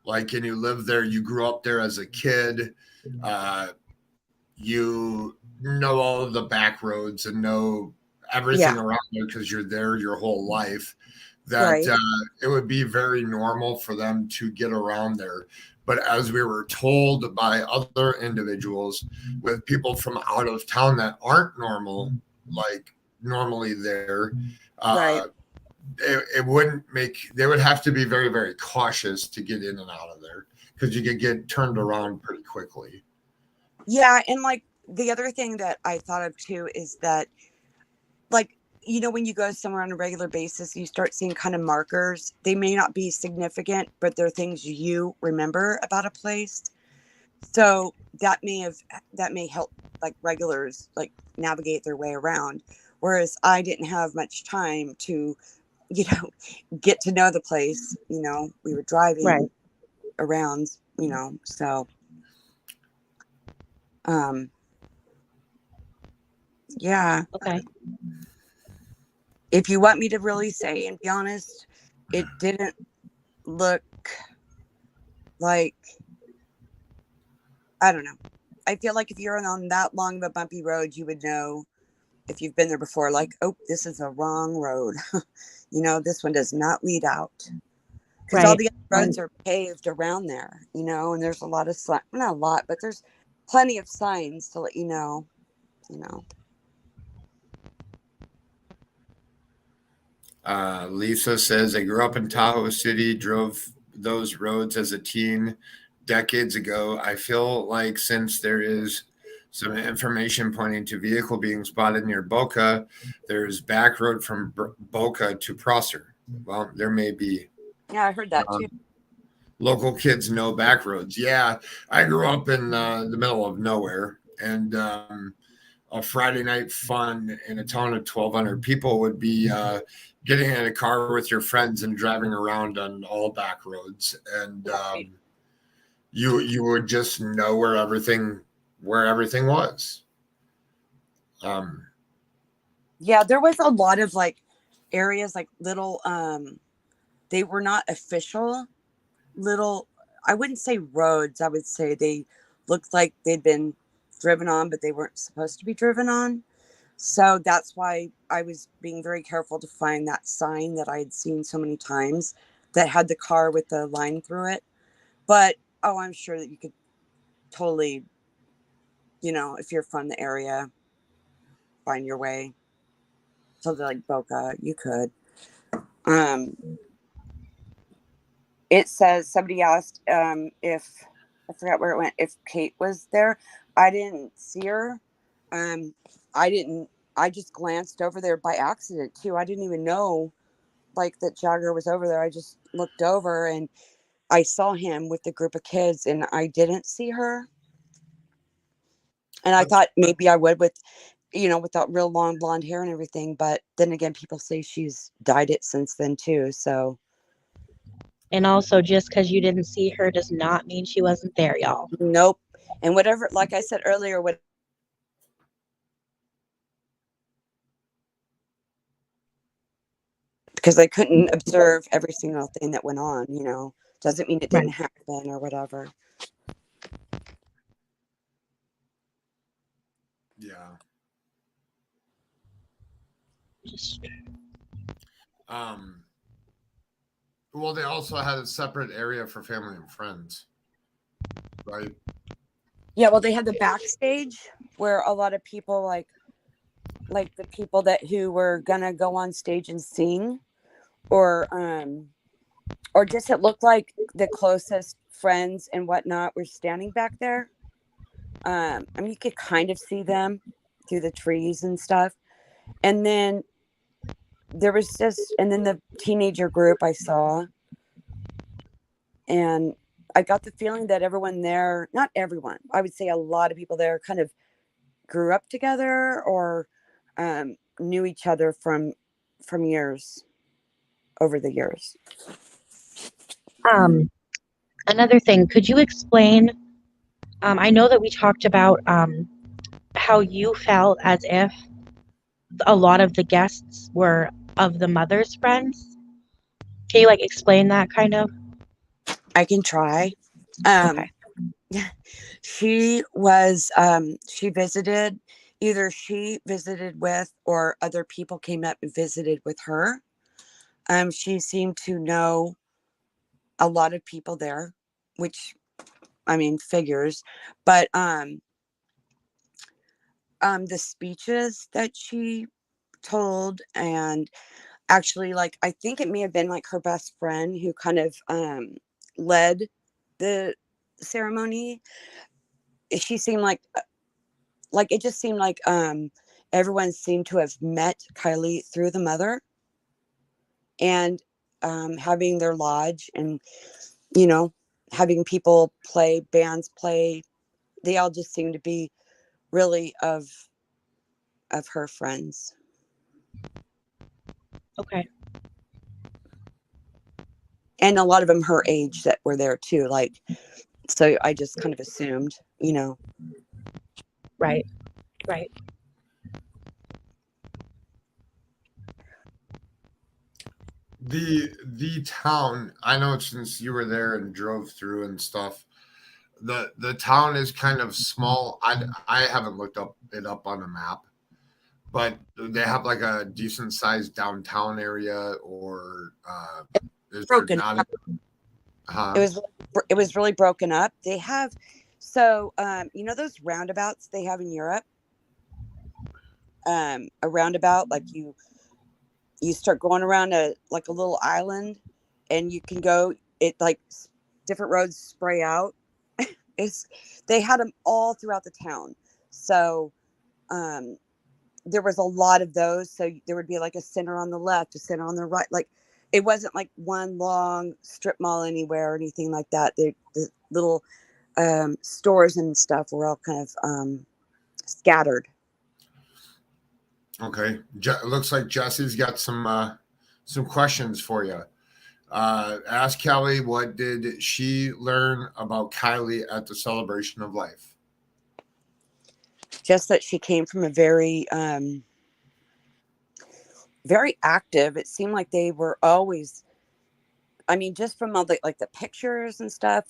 like, and you live there, you grew up there as a kid, uh, you know all of the back roads and know everything Yeah. around there because you're there your whole life. That Right. it would be very normal for them to get around there. But as we were told by other individuals, with people from out of town that aren't normal, like normally there, Right. it wouldn't make, they would have to be very, very cautious to get in and out of there because you could get turned around pretty quickly. Yeah. And like the other thing that I thought of too is that, like, you know, when you go somewhere on a regular basis, you start seeing kind of markers. They may not be significant, but they're things you remember about a place. So that may help like regulars like navigate their way around. Whereas I didn't have much time to, you know, get to know the place. You know, we were driving Right. around, you know, so um yeah. Okay. If you want me to really say and be honest, it didn't look like, I don't know. I feel like if you're on that long of a bumpy road, you would know if you've been there before, like, oh, this is a wrong road. You know, this one does not lead out. Because all Right. the other roads are paved around there, you know, and there's a lot of not a lot, but there's plenty of signs to let you know, you know. Lisa says, I grew up in Tahoe City, drove those roads as a teen decades ago. I feel like since there is some information pointing to vehicle being spotted near Boca, there's back road from Boca to Prosser. Well, there may be. Yeah, I heard that too. Local kids know back roads. Yeah, I grew up in the middle of nowhere, and a Friday night fun in a town of 1,200 people would be getting in a car with your friends and driving around on all back roads, and you would just know where everything was. Yeah, there was a lot of like areas, like little they were not official little, I wouldn't say roads, I would say they looked like they'd been driven on, but they weren't supposed to be driven on. So that's why I was being very careful to find that sign that I had seen so many times that had the car with the line through it. But oh, I'm sure that you could totally, you know, if you're from the area, find your way. Something like Boca, you could. Um, it says somebody asked if, I forgot where it went, if Kate was there. I didn't see her. I didn't. I just glanced over there by accident too. I didn't even know like that Jagger was over there, I just looked over and I saw him with the group of kids, and I didn't see her. And I thought maybe I would with, with that real long blonde hair and everything. But then again, people say she's dyed it since then too. So. And also, just because you didn't see her does not mean she wasn't there, y'all. Nope. And whatever, like I said earlier, because I couldn't observe every single thing that went on, doesn't mean it didn't happen or whatever. Yeah. Well, they also had a separate area for family and friends, right? Yeah, well, they had the backstage where a lot of people like the people who were gonna go on stage and sing, or just it looked like the closest friends and whatnot were standing back there. I mean, you could kind of see them through the trees and stuff. And then and then the teenager group I saw, and I got the feeling that everyone there, not everyone, I would say a lot of people there kind of grew up together or knew each other from years, over the years. Another thing, could you explain, I know that we talked about how you felt as if a lot of the guests were of the mother's friends. Can you explain that kind of? I can try. Okay. She visited, either she visited with or other people came up and visited with her. She seemed to know a lot of people there, which I mean figures, but the speeches that she told, and actually I think it may have been her best friend who kind of led the ceremony. She seemed like it just seemed like everyone seemed to have met Kiely through the mother, and having their lodge, and having people play, bands play, they all just seemed to be really of her friends. Okay. And a lot of them her age that were there too, so I just kind of assumed. Right. The town, I know since you were there and drove through and stuff, the town is kind of small. I haven't looked it up on a map, but they have a decent sized downtown area, or is Broken there not? up. It was really broken up. They have those roundabouts they have in Europe. A roundabout, you start going around a little island, and you can go different roads spray out. They had them all throughout the town. So there was a lot of those. So there would be a center on the left, a center on the right. It wasn't one long strip mall anywhere or anything like that. The little stores and stuff were all kind of scattered. Okay. It looks like Jesse's got some questions for you. Ask Kelly, what did she learn about Kiely at the celebration of life? Just that she came from a very, very active. It seemed like they were always, I mean, just from all the pictures and stuff,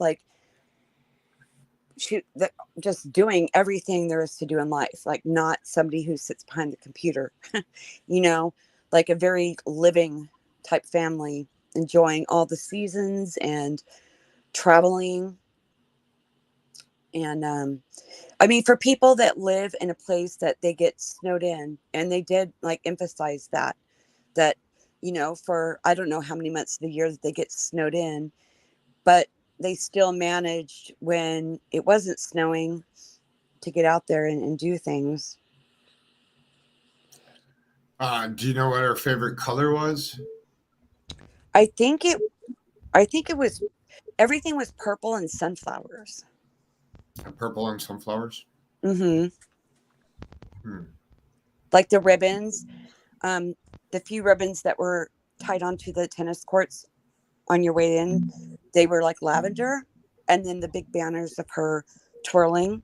just doing everything there is to do in life, not somebody who sits behind the computer, a very living type family, enjoying all the seasons and traveling. And I mean, for people that live in a place that they get snowed in, and they did emphasize that for I don't know how many months of the year that they get snowed in, but they still managed when it wasn't snowing to get out there and do things. Do you know what her favorite color was? I think it was everything was purple and sunflowers. Purple and sunflowers. Mm-hmm. Hmm. Like the ribbons, the few ribbons that were tied onto the tennis courts on your way in, they were like lavender, and then the big banners of her twirling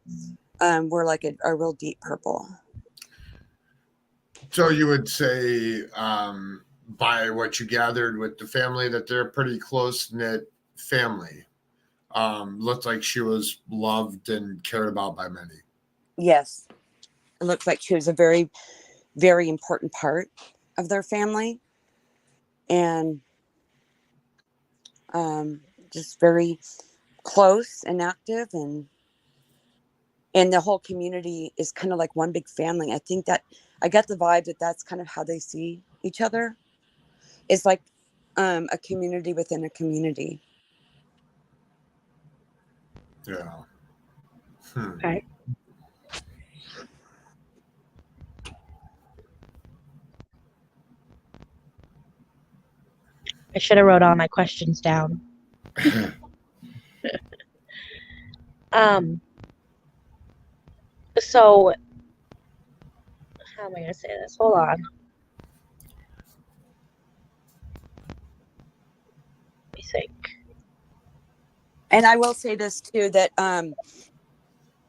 were like a real deep purple. So you would say, by what you gathered with the family, that they're a pretty close knit family. Looked like she was loved and cared about by many. Yes, it looked like she was a very, very important part of their family, and just very close and active, and the whole community is kind of like one big family. I think that I got the vibe that that's kind of how they see each other. It's like a community within a community. Yeah. Okay. I should have wrote all my questions down. So how am I gonna say this? Hold on. Let me think. And I will say this too, that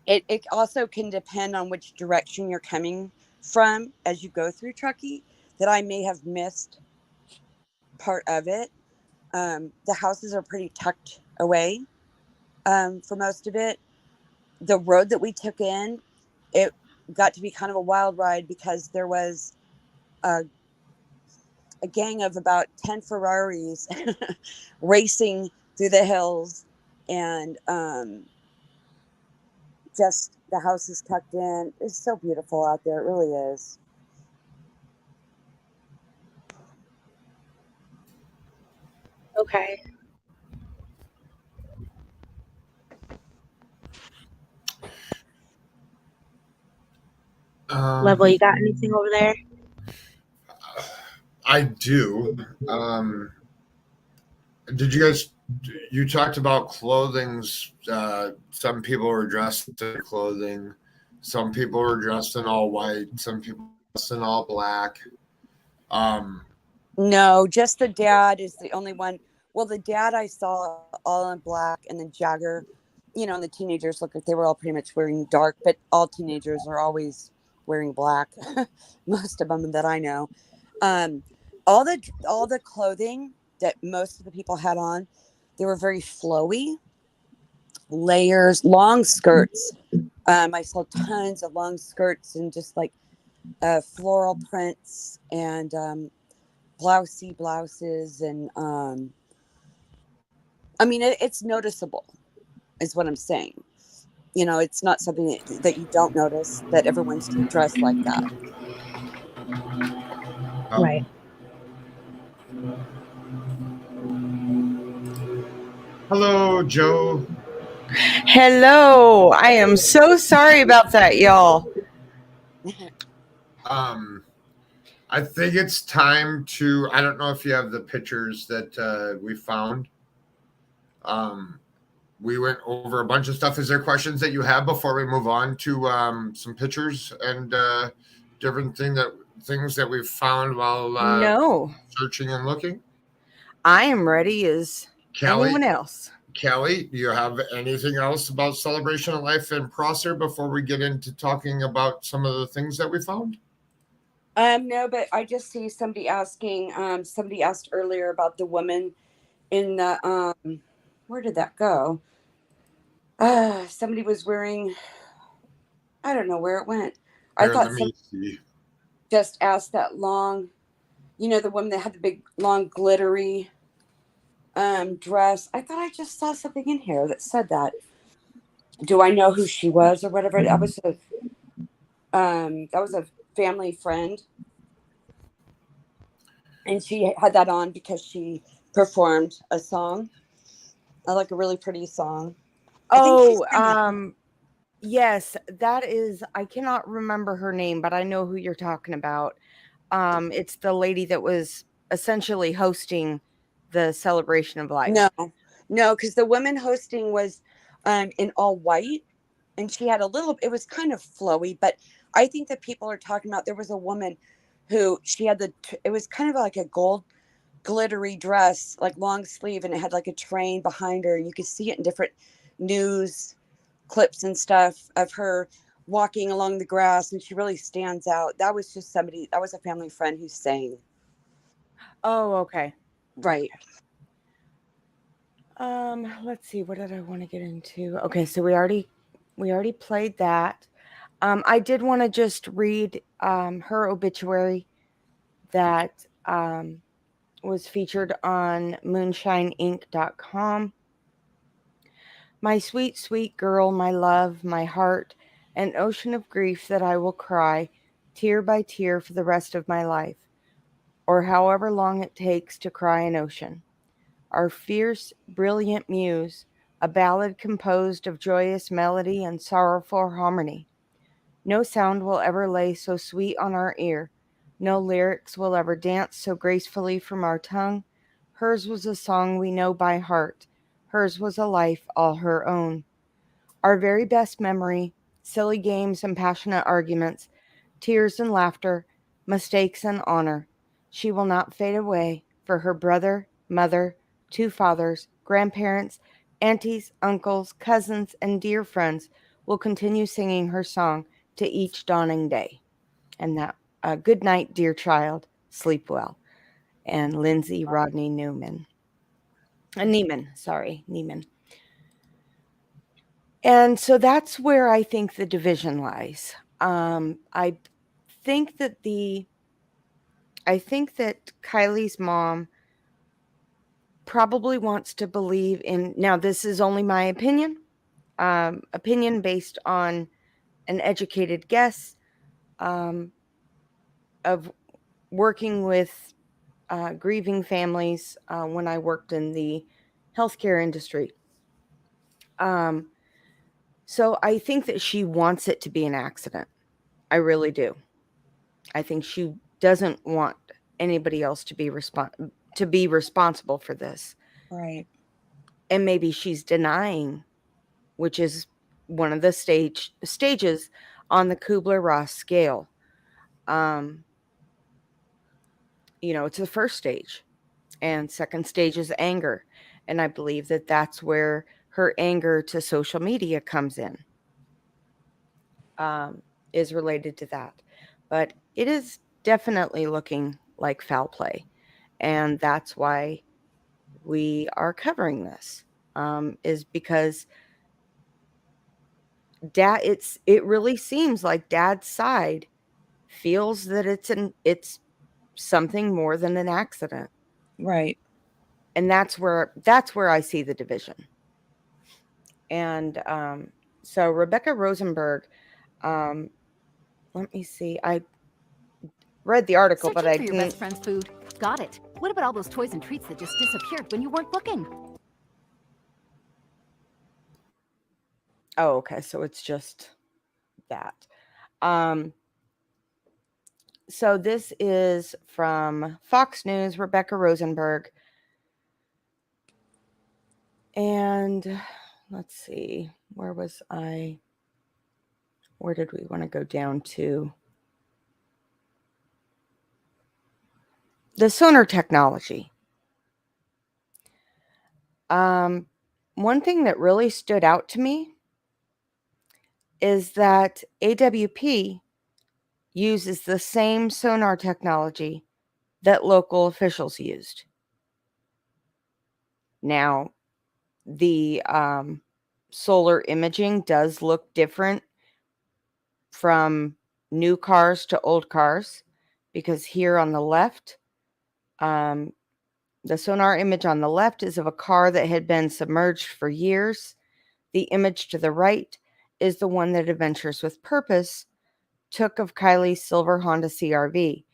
it also can depend on which direction you're coming from as you go through Truckee, that I may have missed part of it. The houses are pretty tucked away for most of it. The road that we took in, it got to be kind of a wild ride because there was a gang of about 10 Ferraris racing through the hills, and just the house is tucked in. It's so beautiful out there. It really is. Okay. Level, you got anything over there? I do. Did you guys? You talked about clothings. Some people were dressed in clothing. Some people were dressed in all white. Some people dressed in all black. No, just the dad is the only one. Well, the dad I saw all in black, and the Jagger, and the teenagers looked like they were all pretty much wearing dark, but all teenagers are always wearing black. Most of them that I know. All the clothing that most of the people had on, they were very flowy, layers, long skirts. I saw tons of long skirts and just like floral prints and blouses, and I mean it's noticeable is what I'm saying. It's not something that you don't notice, that everyone's dressed like that. Right. Hello, Joe. Hello. I am so sorry about that, y'all. I think it's time to. I don't know if you have the pictures that we found. We went over a bunch of stuff. Is there questions that you have before we move on to some pictures and different things that we've found while No, searching and looking? I am ready as anyone else. Kelly, do you have anything else about Celebration of Life in Prosser before we get into talking about some of the things that we found? No, but I just see somebody asking. Somebody asked earlier about the woman in the. Where did that go? Somebody was wearing. I don't know where it went. I thought somebody just asked that long. The woman that had the big long glittery dress. I thought I just saw something in here that said that. Do I know who she was or whatever? That was a family friend, and she had that on because she performed a song, like a really pretty song. Yes, that is. I cannot remember her name, but I know who you're talking about. It's the lady that was essentially hosting the celebration of life? No, because the woman hosting was in all white, and she had it was kind of flowy, but I think that people are talking about, there was a woman who she had it was kind of like a gold glittery dress, like long sleeve, and it had like a train behind her. You could see it in different news clips and stuff of her walking along the grass, and she really stands out. That was just that was a family friend who sang. Oh, okay. Right. Let's see, what did I want to get into? Okay, so we already played that. I did want to just read her obituary that was featured on moonshineinc.com. My sweet, sweet girl, my love, my heart, an ocean of grief that I will cry, tear by tear for the rest of my life, or however long it takes to cry an ocean. Our fierce, brilliant muse, a ballad composed of joyous melody and sorrowful harmony. No sound will ever lay so sweet on our ear. No lyrics will ever dance so gracefully from our tongue. Hers was a song we know by heart. Hers was a life all her own. Our very best memory, silly games and passionate arguments, tears and laughter, mistakes and honor. She will not fade away, for her brother, mother, 2 fathers, grandparents, aunties, uncles, cousins, and dear friends will continue singing her song to each dawning day. And that, good night, dear child, sleep well. And Lindsay Rodney Neiman. And so that's where I think the division lies. I think that Kiely's mom probably wants to believe in. Now, this is only my opinion. Opinion based on an educated guess of working with grieving families when I worked in the healthcare industry. So I think that she wants it to be an accident. I really do. I think she doesn't want anybody else to be responsible for this. Right. And maybe she's denying, which is one of the stages on the Kubler-Ross scale. It's the first stage, and second stage is anger. And I believe that that's where her anger to social media comes in, is related to that. But it is definitely looking like foul play. And that's why we are covering this, is because it really seems like Dad's side feels that it's something more than an accident. Right. And that's where I see the division. And so Rebecca Rosenberg, let me see. I read the article, but I Searching for your best didn't. friend's food. Got it. What about all those toys and treats that just disappeared when you weren't looking? Oh, okay. So it's just that. So this is from Fox News, Rebecca Rosenberg. And let's see, where was I? Where did we want to go down to? The sonar technology. One thing that really stood out to me is that AWP uses the same sonar technology that local officials used. Now, the solar imaging does look different from new cars to old cars, because here on the left, the sonar image on the left is of a car that had been submerged for years. The image to the right is the one that Adventures with Purpose took of Kiely's silver Honda CRV.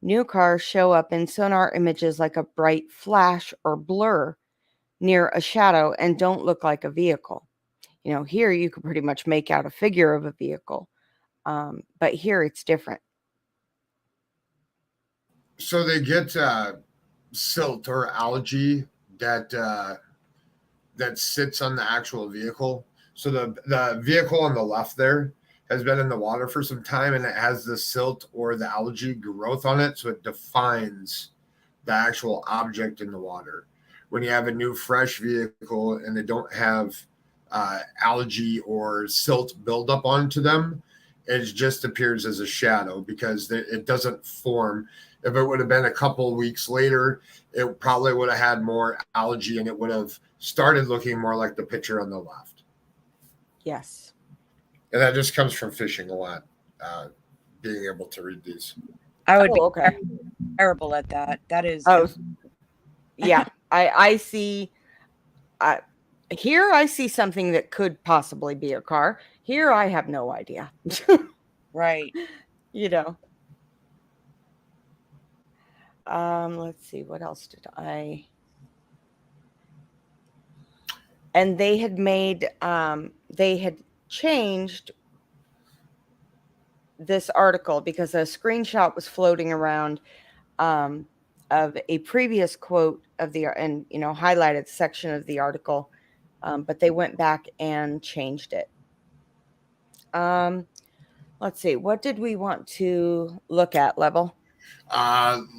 New cars show up in sonar images like a bright flash or blur near a shadow and don't look like a vehicle. Here you could pretty much make out a figure of a vehicle, but here it's different. So they get silt or algae that that sits on the actual vehicle. So the vehicle on the left there has been in the water for some time, and it has the silt or the algae growth on it, so it defines the actual object in the water. When you have a new fresh vehicle and they don't have algae or silt buildup onto them, it just appears as a shadow because it doesn't form. If it would have been a couple weeks later, it probably would have had more algae and it would have started looking more like the picture on the left. Yes. And that just comes from fishing a lot, being able to read these. I would Oh, be okay. terrible at that. That is. Oh, yeah. I see. Here I see something that could possibly be a car. Here I have no idea. Right. You know. Let's see. What else did I? And they had made. They had changed this article because a screenshot was floating around of a previous quote of the and highlighted section of the article, but they went back and changed it. Let's see, what did we want to look at, Level?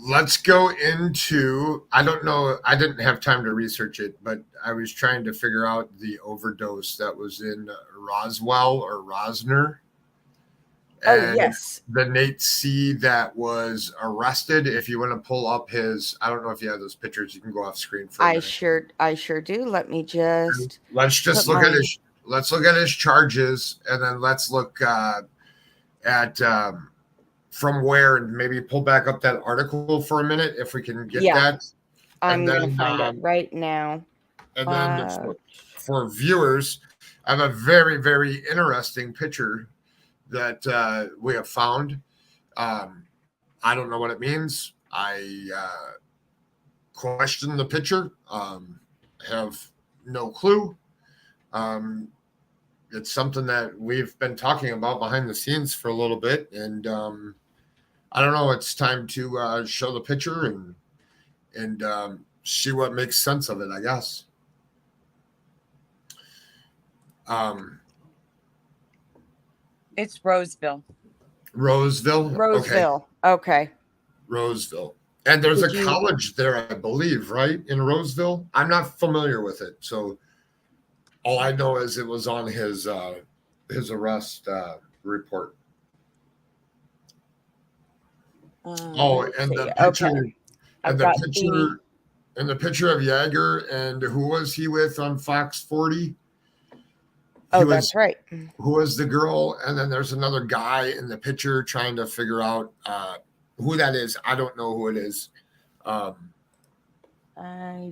Let's go into, I don't know, I didn't have time to research it, but I was trying to figure out the overdose that was in Roswell or Rosner. And yes, the Nate C that was arrested. If you want to pull up his, I don't know if you have those pictures. You can go off screen for a minute. I sure do. Let me just let's look at his. Let's look at his charges, and then let's look at from where, and maybe pull back up that article for a minute if we can get that. I'm going to find it right now. And then for viewers, I have a very, very interesting picture that we have found. I don't know what it means. I question the picture. Have no clue. It's something that we've been talking about behind the scenes for a little bit, and I don't know. It's time to show the picture and see what makes sense of it, I guess. It's Roseville. Roseville. Okay. Roseville. And there's a college there, I believe, right? In Roseville. I'm not familiar with it. So all I know is it was on his arrest report. And the picture, okay. and the picture of Yager, and who was he with on Fox 40? That's right. Who was the girl? And then there's another guy in the picture trying to figure out who that is. I don't know who it is. I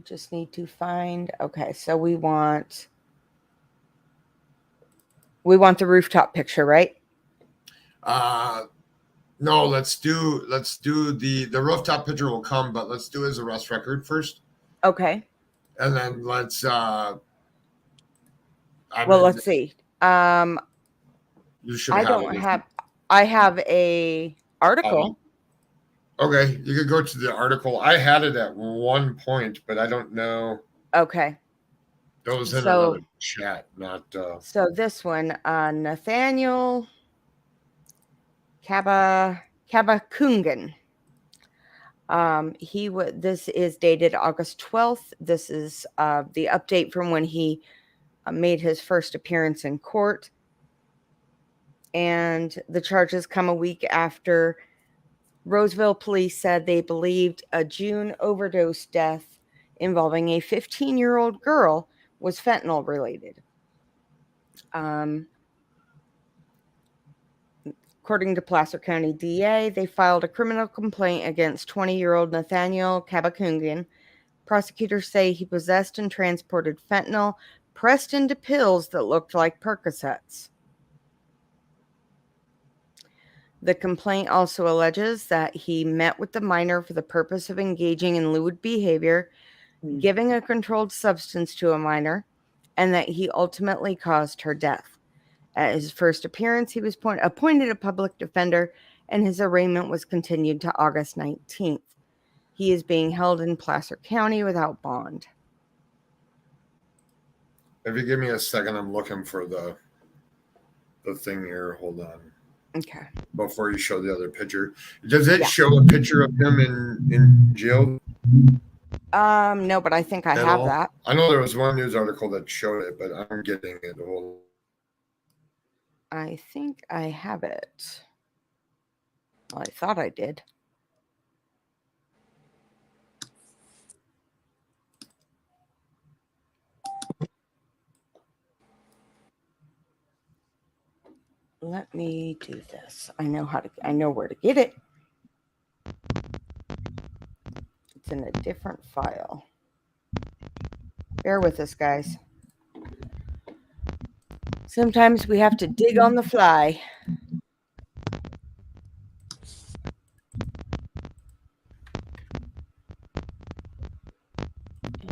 just need to find. Okay, so we want the rooftop picture, right? No, let's do the rooftop picture will come, but let's do his arrest record first. Okay. And then let's let's see. You should I have a article. Okay, you could go to the article. I had it at one point, but I don't know. Okay. That was in another chat, not So this one, Nathaniel Kabakungan. This is dated August 12th. This is the update from when he made his first appearance in court. And the charges come a week after Roseville police said they believed a June overdose death involving a 15-year-old girl was fentanyl related. According to Placer County DA, they filed a criminal complaint against 20-year-old Nathaniel Kabakungan. Prosecutors say he possessed and transported fentanyl pressed into pills that looked like Percocets. The complaint also alleges that he met with the minor for the purpose of engaging in lewd behavior, giving a controlled substance to a minor, and that he ultimately caused her death. At his first appearance, he was appointed a public defender, and his arraignment was continued to August 19th. He is being held in Placer County without bond. If you give me a second, I'm looking for the thing here. Hold on. Okay. Before you show the other picture, does it Yeah. show a picture of him in jail? No, but I think I at have all? that. I know there was one news article that showed it, but I'm getting it. Hold I think I have it. Well, I thought I did. Let me do this. I know where to get it. It's in a different file. Bear with us, guys. Sometimes we have to dig on the fly.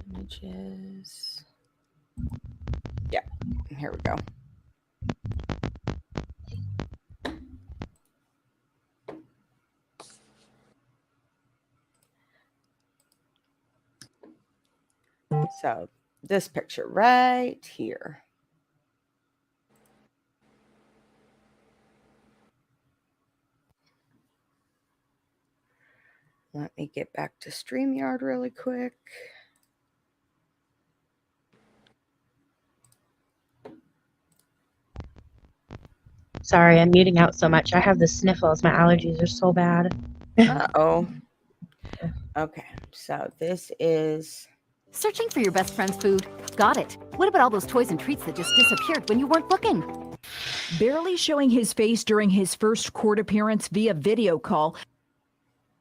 Images. Yeah, here we go. So this picture right here. Let me get back to StreamYard really quick. Sorry, I'm muting out so much. I have the sniffles. My allergies are so bad. Uh-oh. Okay, so this is... Searching for your best friend's food? Got it. What about all those toys and treats that just disappeared when you weren't looking? Barely showing his face during his first court appearance via video call.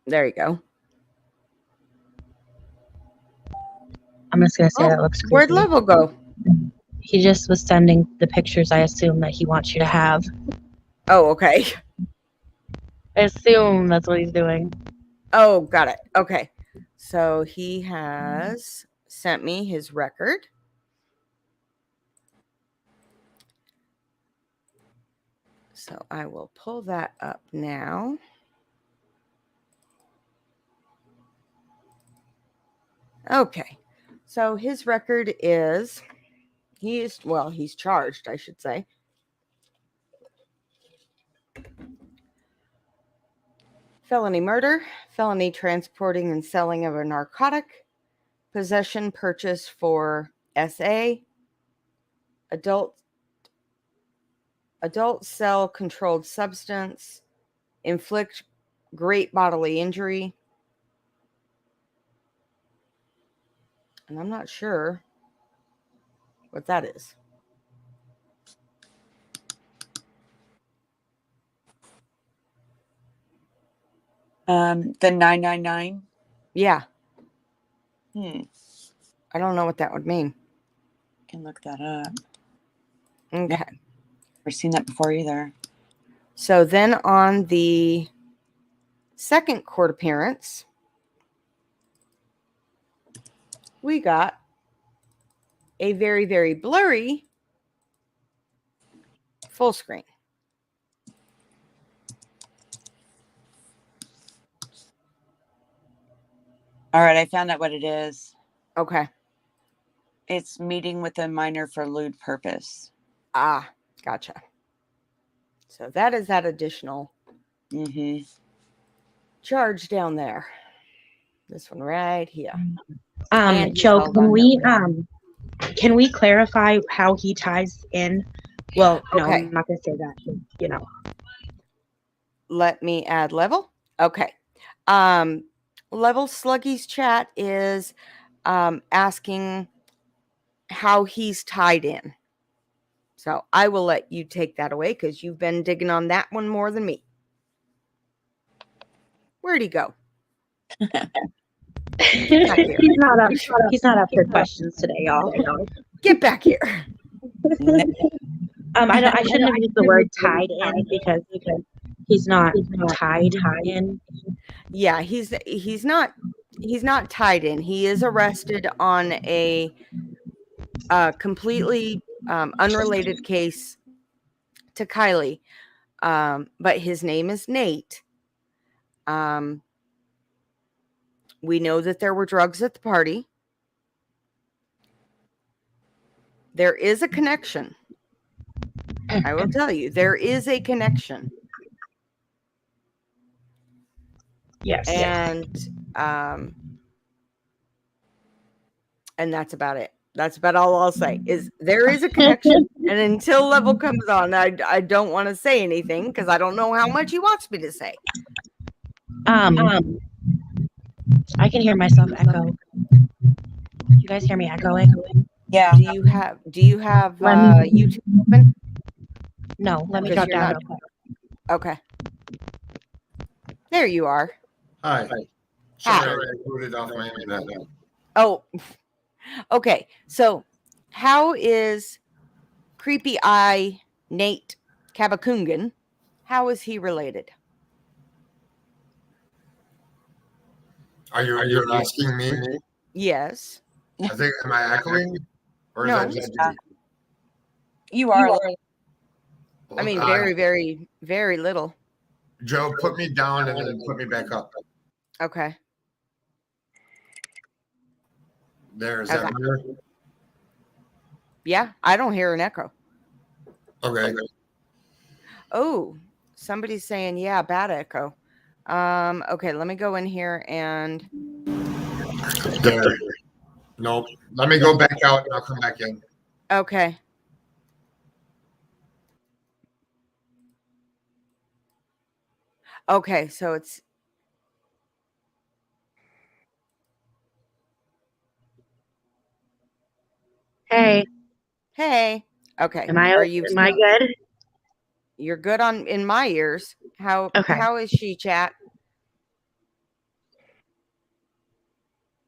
There you go. I'm just gonna say that looks creepy. Where'd Level go? He just was sending the pictures I assume that he wants you to have. Oh, okay. I assume that's what he's doing. Oh, got it. Okay. So he has sent me his record. So I will pull that up now. Okay. So his record is, he's charged, I should say. Felony murder, felony transporting and selling of a narcotic, possession purchase for SA, adult cell controlled substance, inflict great bodily injury. And I'm not sure what that is. The 999. Yeah. I don't know what that would mean. Can look that up. Okay. Never seen that before either. So then on the second court appearance, we got a very, very blurry full screen. All right, I found out what it is. Okay. It's meeting with a minor for lewd purpose. Ah, gotcha. So that is that additional charge down there. This one right here. Joe, can we clarify how he ties in? Well, no, Okay. I'm not gonna say that. You know. Let me add Level. Okay. Level Sluggy's chat is asking how he's tied in. So I will let you take that away because you've been digging on that one more than me. Where'd he go? He's not up. He's not up for questions today, y'all. Get back here. I shouldn't have used the word tied in because he's not tied in. Yeah, he's not tied in. He is arrested on a completely unrelated case to Kiely, but his name is Nate. We know that there were drugs at the party. There is a connection. I will tell you, there is a connection. Yes. And that's about it. That's about all I'll say. Is there is a connection, and until Level comes on, I don't want to say anything because I don't know how much he wants me to say. I can hear myself echo. You guys hear me echoing? Yeah. Do you have Let me- YouTube open? No, let me Because drop you're down not- real quick. Okay. There you are. Hi. Hi. Sorry, I booted off my internet. Oh, okay. So, how is Creepy Eye Nate Kabakungan? How is he related? Are you asking me? Yes. I think, am I echoing? Or is No. that just me? You are. I mean, very, very, very little. Joe, put me down and then put me back up. Okay. There, is that Okay. better? Yeah, I don't hear an echo. Okay. Oh, somebody's saying, yeah, bad echo. Okay, let me go in here and There. Nope. Let me go back out and I'll come back in. okay. Okay, so it's Hey, hey. Okay. am I good? You're good on in my ears. How is she, chat?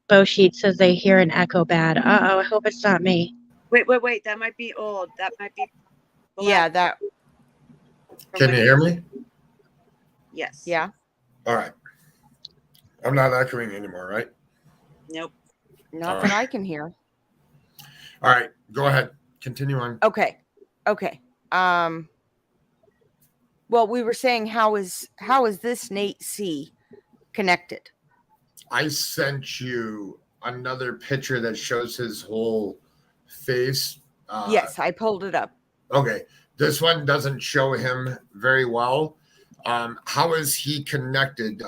Bo Sheet says they hear an echo bad. Uh-oh, I hope it's not me. Wait. That might be old. That might be. Yeah, that. Can you hear me? Yes. Yeah. All right. I'm not echoing anymore, right? Nope. Not All that right. I can hear. All right. Go ahead. Continue on. Okay. Well, we were saying how is this Nate C connected? I sent you another picture that shows his whole face. Yes, I pulled it up. Okay. This one doesn't show him very well. How is he connected?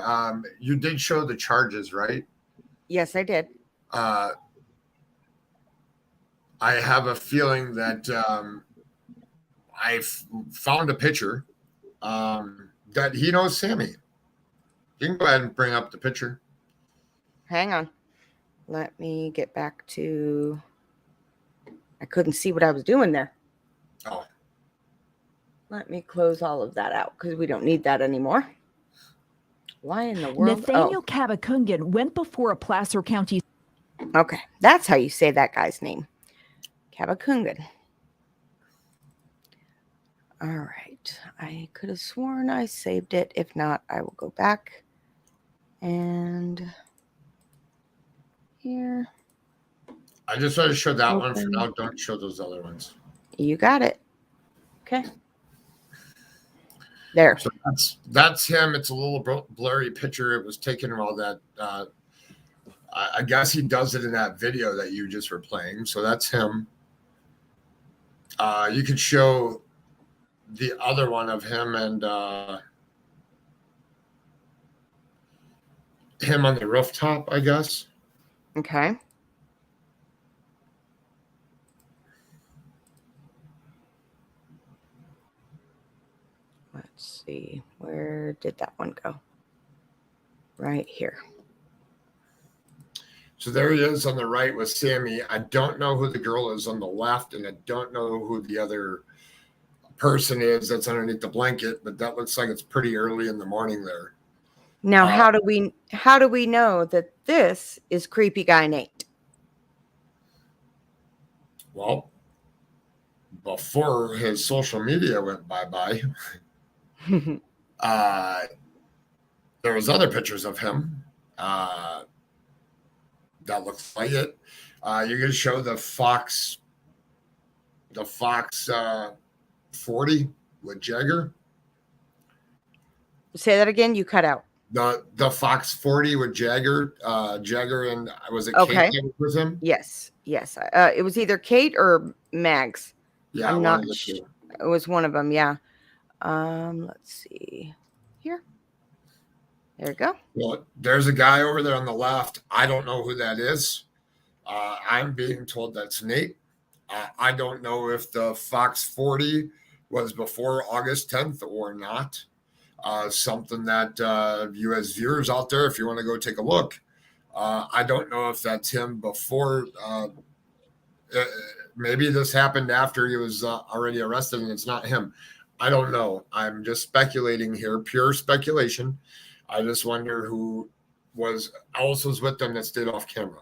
You did show the charges, right? Yes, I did. I have a feeling that I found a picture that he knows Sami. You can go ahead and bring up the picture. Hang on. Let me get back to. I couldn't see what I was doing there. Oh. Let me close all of that out because we don't need that anymore. Why in the world? Nathaniel Kabakungan went before a Placer County. Okay, that's how you say that guy's name. Kabakungan. All right. I could have sworn I saved it. If not, I will go back and here. I just want to show that one for now. Don't show those other ones. You got it. Okay. There. So that's him. It's a little blurry picture. It was taken while that I guess he does it in that video that you just were playing. So that's him. You could show the other one of him and him on the rooftop, I guess. Okay. Let's see. Where did that one go? Right here. So there he is on the right with Sami. I don't know who the girl is on the left, and I don't know who the other person is that's underneath the blanket, but that looks like it's pretty early in the morning there. Now, how do we know that this is creepy guy Nate? Well, before his social media went bye-bye, there was other pictures of him that looks like it. You're going to show the Fox 40 with Jagger. Say that again. You cut out. The Fox 40 with Jagger. Jagger and was it Okay. Kate that was with him? Yes. It was either Kate or Mags. Yeah, I'm one not of the sure. two. It was one of them. Yeah. Let's see here. There you go. Well, there's a guy over there on the left. I don't know who that is. I'm being told that's Nate. I don't know if the Fox 40 was before August 10th or not. Something that you as viewers out there, if you want to go take a look, I don't know if that's him before. Maybe this happened after he was already arrested and it's not him. I don't know. I'm just speculating here, pure speculation. I just wonder who else was with them that stayed off camera.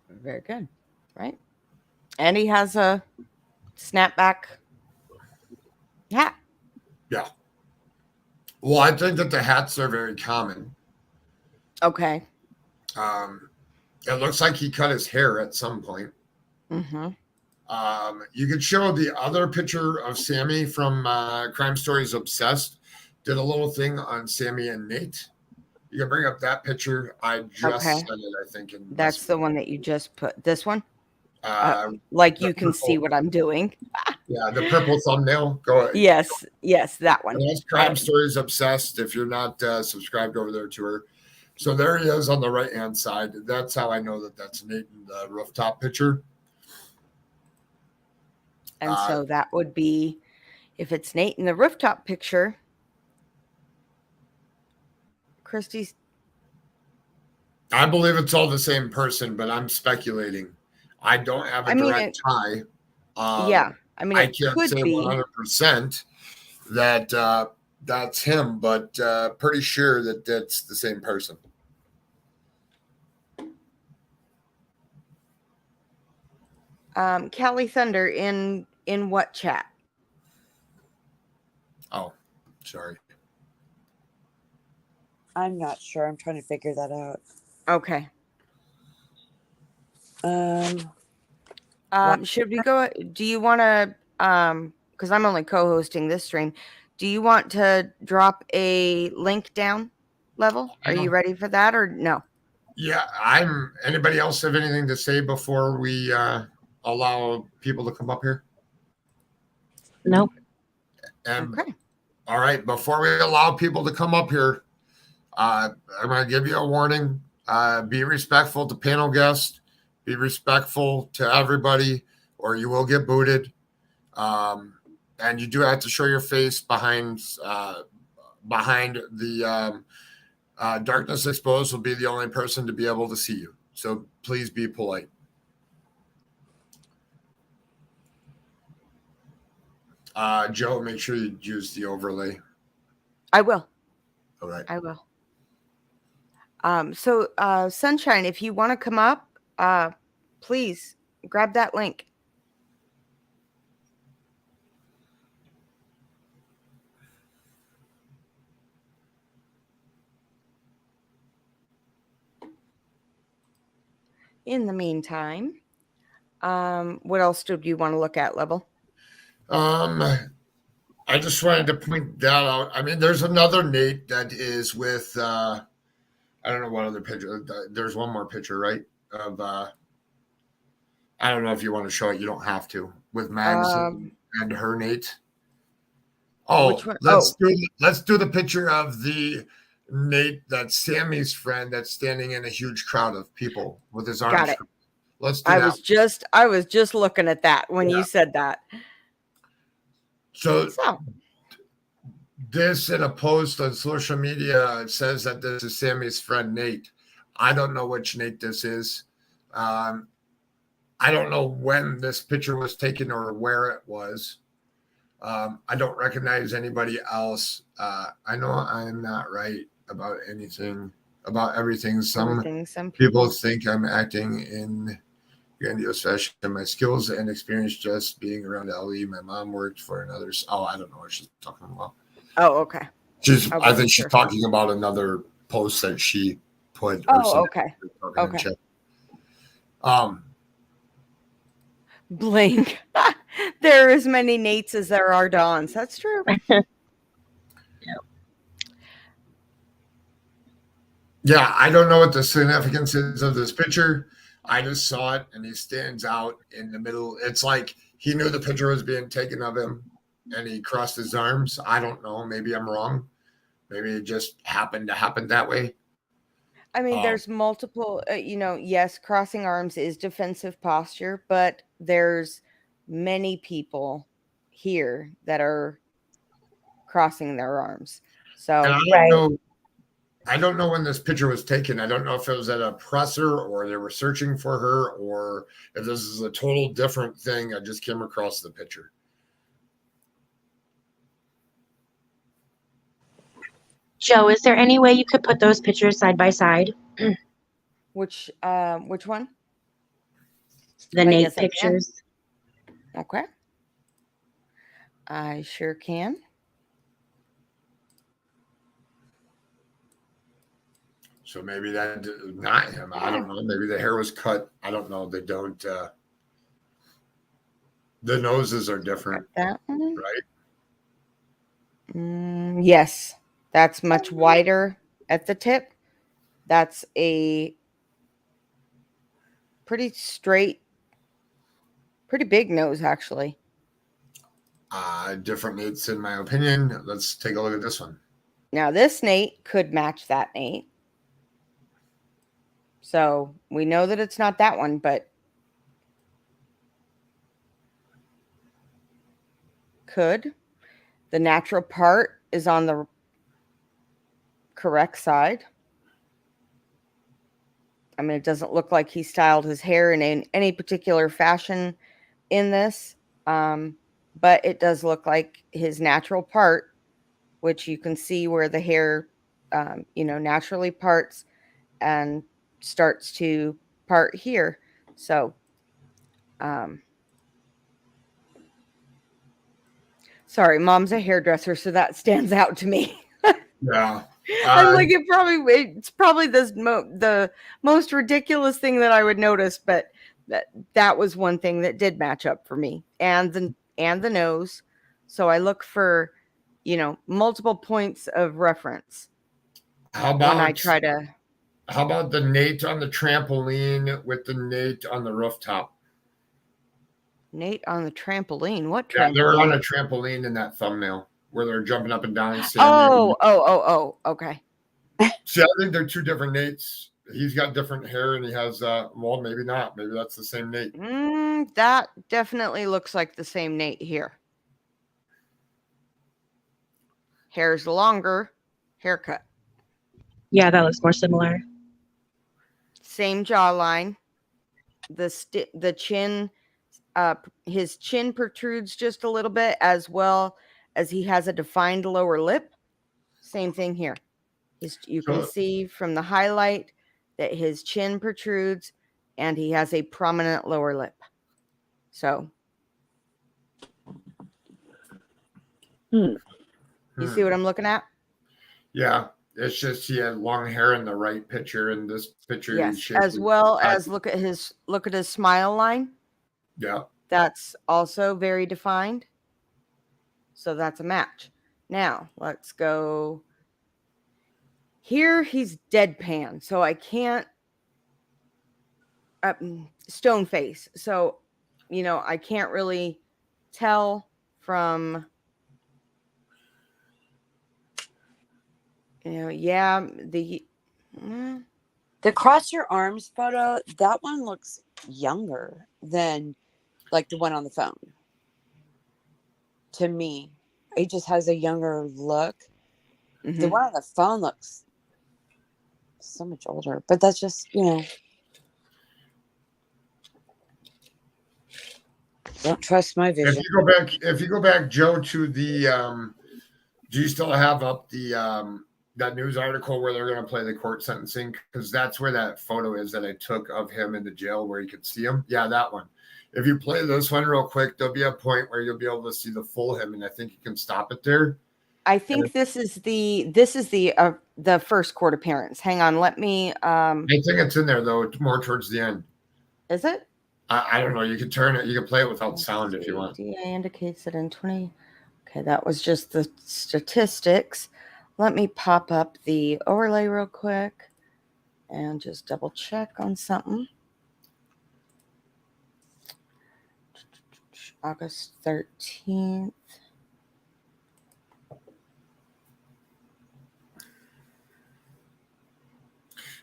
Very good. Right. And he has a snapback hat. Yeah. Well, I think that the hats are very common. Okay. It looks like he cut his hair at some point. Mm-hmm. You could show the other picture of Sami from Crime Stories Obsessed. Did a little thing on Sami and Nate. You can bring up that picture. I just sent it, I think. That's the one that you just put. This one? Like you can see what I'm doing. Yeah, the purple thumbnail. Go ahead. Yes, that one. And that's Crime Stories Obsessed. If you're not subscribed over there to her. So there he is on the right-hand side. That's how I know that that's Nate in the rooftop picture. And so that would be, if it's Nate in the rooftop picture, Christy's. I believe it's all the same person, but I'm speculating. I don't have a direct tie. I mean, I it can't could say be 100% that that's him, but pretty sure that that's the same person. Callie Thunder in what chat? Oh, sorry. I'm not sure. I'm trying to figure that out. Okay. Should we go? Do you want to? Because I'm only co-hosting this stream. Do you want to drop a link down level? Are you ready for that or no? Yeah, Anybody else have anything to say before we allow people to come up here? No. Okay. All right. Before we allow people to come up here, I'm going to give you a warning. Be respectful to panel guests. Be respectful to everybody, or you will get booted. And you do have to show your face behind the darkness exposed. Will be the only person to be able to see you. So please be polite. Joe, make sure you use the overlay. I will. All right. I will. So Sunshine, if you want to come up, please grab that link. In the meantime, what else do you want to look at, Level? I just wanted to point that out. I mean, there's another Nate that is with I don't know what other picture. There's one more picture, right? Of I don't know if you want to show it. You don't have to. With Mags and her Nate. Oh, let's do the picture of the Nate that's Sami's friend that's standing in a huge crowd of people with his arms. Got it. Let's do that. I was just looking at that when you said that. So this in a post on social media says that this is Sami's friend Nate. I don't know which Nate this is. I don't know when this picture was taken or where it was. I don't recognize anybody else. I know I'm not right about everything. Some people think I'm acting in grandiose fashion. My skills and experience just being around LE. My mom worked for another. Oh, I don't know what she's talking about. Oh, okay. I think she's talking about another post that she put. Oh, okay. Okay. Blink. There are as many Nates as there are Dawns. That's true. Yeah, I don't know what the significance is of this picture. I just saw it, and he stands out in the middle. It's like he knew the picture was being taken of him, and he crossed his arms. I don't know. Maybe I'm wrong. Maybe it just happened to happen that way. I mean, Um, there's multiple, yes, crossing arms is defensive posture, but there's many people here that are crossing their arms. and So, I don't know. I don't know when this picture was taken. I don't know if it was at a presser or they were searching for her or if this is a total different thing. I just came across the picture. Joe, is there any way you could put those pictures side by side? which one? The Nate Yes, I can. pictures. Okay. I sure can. So maybe that not him. I don't know. Maybe the hair was cut. I don't know. They don't. The noses are different, That one? right? Yes, that's much wider at the tip. That's a pretty straight, pretty big nose, actually. Different Nates, in my opinion. Let's take a look at this one. Now, this Nate could match that Nate. So we know that it's not that one, but could. The natural part is on the correct side. I mean, it doesn't look like he styled his hair in any particular fashion in this, but it does look like his natural part, which you can see where the hair, naturally parts and starts to part here. So, sorry, Mom's a hairdresser, so that stands out to me. Yeah. I'm like, it's probably the most ridiculous thing that I would notice, but that was one thing that did match up for me, and the nose. So I look for, multiple points of reference How when I about try to. how about the Nate on the trampoline with the Nate on the rooftop? Nate on the trampoline. What Yeah, they're on trampoline? a trampoline in that thumbnail where they're jumping up and down. Oh. Okay. See, I think they're two different Nates. He's got different hair and he has, well, maybe not. Maybe that's the same Nate. That definitely looks like the same Nate here. Hair's longer, haircut. Yeah, that looks more similar. Same jawline. The chin, his chin protrudes just a little bit, as well as he has a defined lower lip. Same thing here. You can see from the highlight that his chin protrudes and he has a prominent lower lip. So, you see what I'm looking at? Yeah, it's just he had long hair in the right picture, and this picture. Yes, as well as look at his smile line. Yeah, that's also very defined. So that's a match. Now let's go here. He's deadpan, so I can't. Stone face, so I can't really tell from. The cross your arms photo, that one looks younger than like the one on the phone. To me, it just has a younger look. The one on the phone looks so much older, but that's just, don't trust my vision. If you go back, Joe, to the, do you still have up the, that news article where they're going to play the court sentencing? Because that's where that photo is that I took of him in the jail where you could see him. Yeah, that one. If you play this one real quick, there'll be a point where you'll be able to see the full him, and I think you can stop it there. I think this is the first court appearance. Hang on, let me. I think it's in there though, more towards the end. Is it? I don't know. You can turn it. You can play it without sound if you want. DA indicates that in 20. Okay, that was just the statistics. Let me pop up the overlay real quick. and just double check on something. August 13th.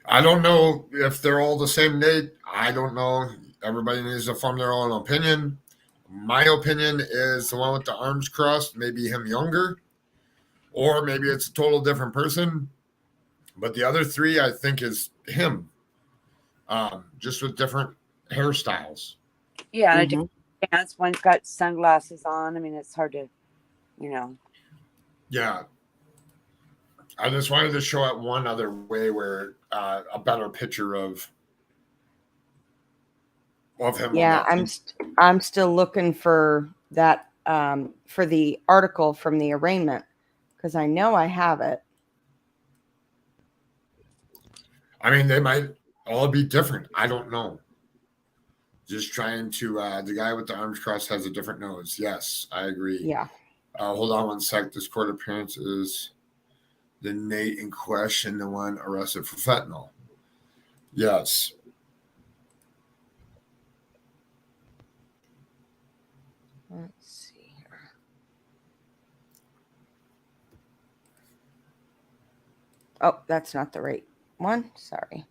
I don't know if they're all the same date. I don't know. Everybody needs to form their own opinion. My opinion is the one with the arms crossed, maybe him younger, or maybe it's a total different person. But the other three, I think, is him, just with different hairstyles. Yeah, and a different stance. One's got sunglasses on. I mean, it's hard to, you know. Yeah. I just wanted to show it one other way where a better picture of him. Yeah, I'm still looking for that for the article from the arraignment because I know I have it. I mean, they might all be different. I don't know. Just trying to the guy with the arms crossed has a different nose. Yes, I agree. Yeah. Hold on one sec. This court appearance is the Nate in question, the one arrested for fentanyl. Yes. Let's see here. Oh, that's not the right one. Sorry.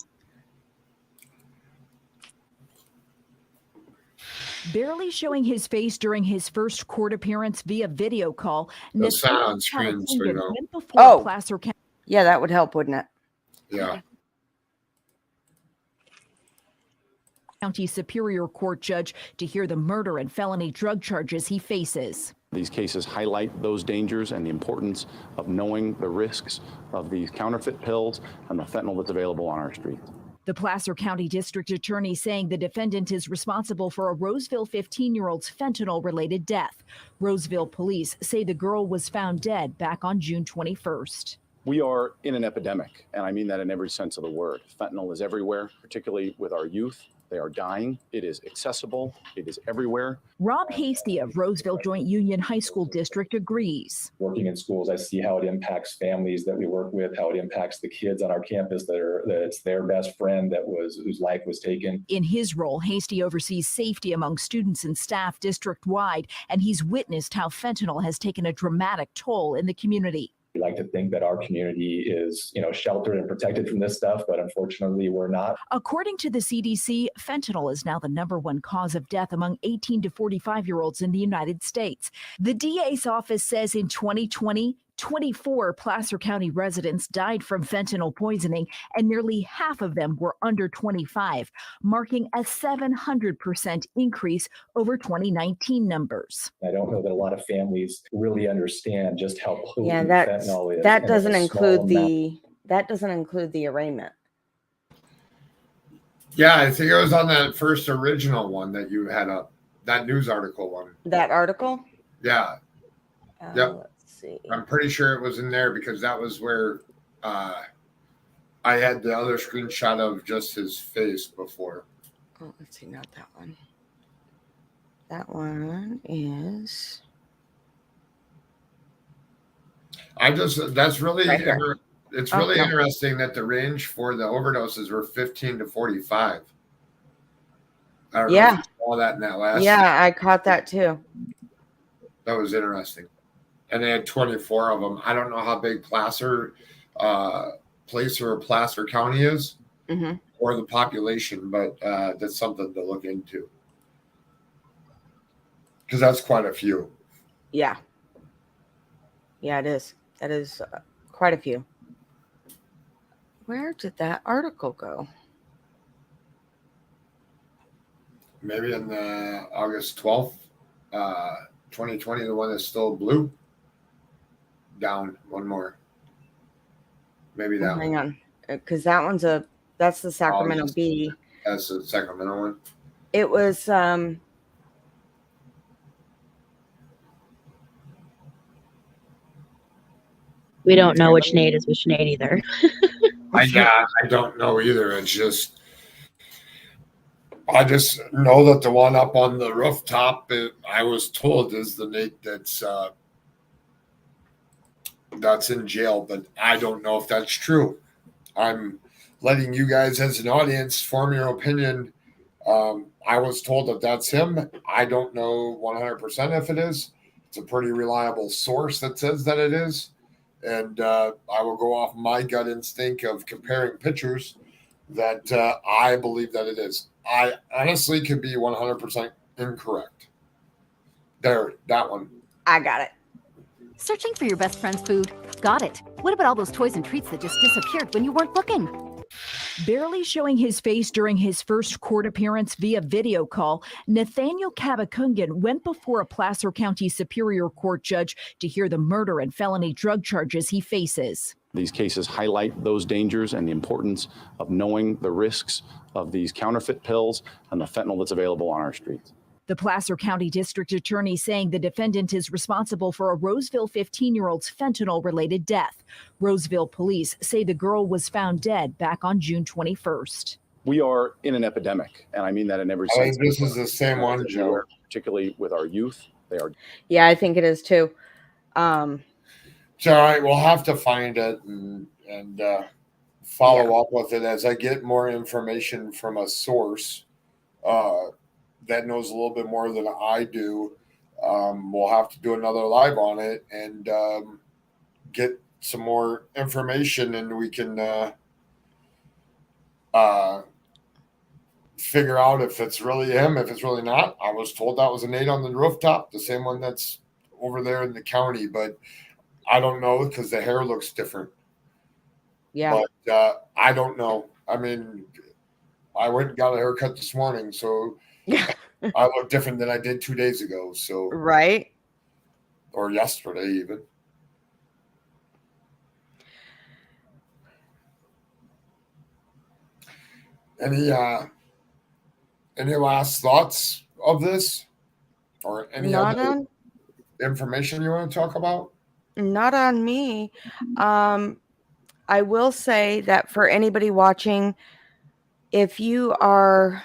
Barely showing his face during his first court appearance via video call. The sound on screen, so you know. Went before Placer County. Yeah, that would help, wouldn't it? Yeah. County Superior Court judge to hear the murder and felony drug charges he faces. These cases highlight those dangers and the importance of knowing the risks of these counterfeit pills and the fentanyl that's available on our streets. The Placer County District Attorney saying the defendant is responsible for a Roseville 15-year-old's fentanyl-related death. Roseville police say the girl was found dead back on June 21st. We are in an epidemic, and I mean that in every sense of the word. Fentanyl is everywhere, particularly with our youth. They are dying. It is accessible. It is everywhere. Rob Hasty of Roseville Joint Union High School District agrees. Working in schools, I see how it impacts families that we work with, how it impacts the kids on our campus that it's their best friend whose life was taken. In his role, Hasty oversees safety among students and staff district-wide, and he's witnessed how fentanyl has taken a dramatic toll in the community. We like to think that our community is, sheltered and protected from this stuff, but unfortunately we're not. According to the CDC, fentanyl is now the #1 cause of death among 18 to 45-year-olds in the United States. The DA's office says in 2020, 24 Placer County residents died from fentanyl poisoning, and nearly half of them were under 25, marking a 700% increase over 2019 numbers. I don't know that a lot of families really understand just how potent fentanyl is. That doesn't include the arraignment. Yeah, I think it was on that first original one that you had up, that news article one. That article? Yeah. Yep. Let's see. I'm pretty sure it was in there because that was where I had the other screenshot of just his face before. Oh, let's see, not that one. That one is. That's really, Right here. it's really interesting that the range for the overdoses were 15 to 45. I don't know if you saw that in that last. Yeah, I caught that too. That was interesting. And they had 24 of them. I don't know how big Placer County is or the population, but that's something to look into. Because that's quite a few. Yeah. Yeah, it is. That is quite a few. Where did that article go? Maybe in August 12th, 2020, the one that's still blue. Down one more. Maybe that one. Hang on. Because that's the Sacramento Bee. That's the Sacramento one. It was We don't know which Nate is which Nate either. I don't know either. It's just, I just know that the one up on the rooftop, I was told is the Nate that's in jail, but I don't know if that's true. I'm letting you guys as an audience form your opinion. I was told that that's him. I don't know 100% if it is. It's a pretty reliable source that says that it is. And I will go off my gut instinct of comparing pictures that I believe that it is. I honestly could be 100% incorrect. There, that one. I got it. Searching for your best friend's food? Got it. What about all those toys and treats that just disappeared when you weren't looking? Barely showing his face during his first court appearance via video call, Nathaniel Kabakungan went before a Placer County Superior Court judge to hear the murder and felony drug charges he faces. These cases highlight those dangers and the importance of knowing the risks of these counterfeit pills and the fentanyl that's available on our streets. The Placer County District Attorney saying the defendant is responsible for a Roseville 15-year-old's fentanyl-related death. Roseville police say the girl was found dead back on June 21st. We are in an epidemic, and I mean that in every I sense. think this is the same one, Joe. Particularly with our youth, they are. Yeah, I think it is too. So, all right, we'll have to find it and follow up with it as I get more information from a source that knows a little bit more than I do. We'll have to do another live on it and get some more information, and we can figure out if it's really him, if it's really not. I was told that was a Nate on the rooftop, the same one that's over there in the county, but I don't know because the hair looks different. Yeah. But I don't know. I mean, I went and got a haircut this morning, so I look different than I did 2 days ago. So right. Or yesterday even. Any last thoughts of this, or any other information you want to talk about? Not on me. I will say that for anybody watching, if you are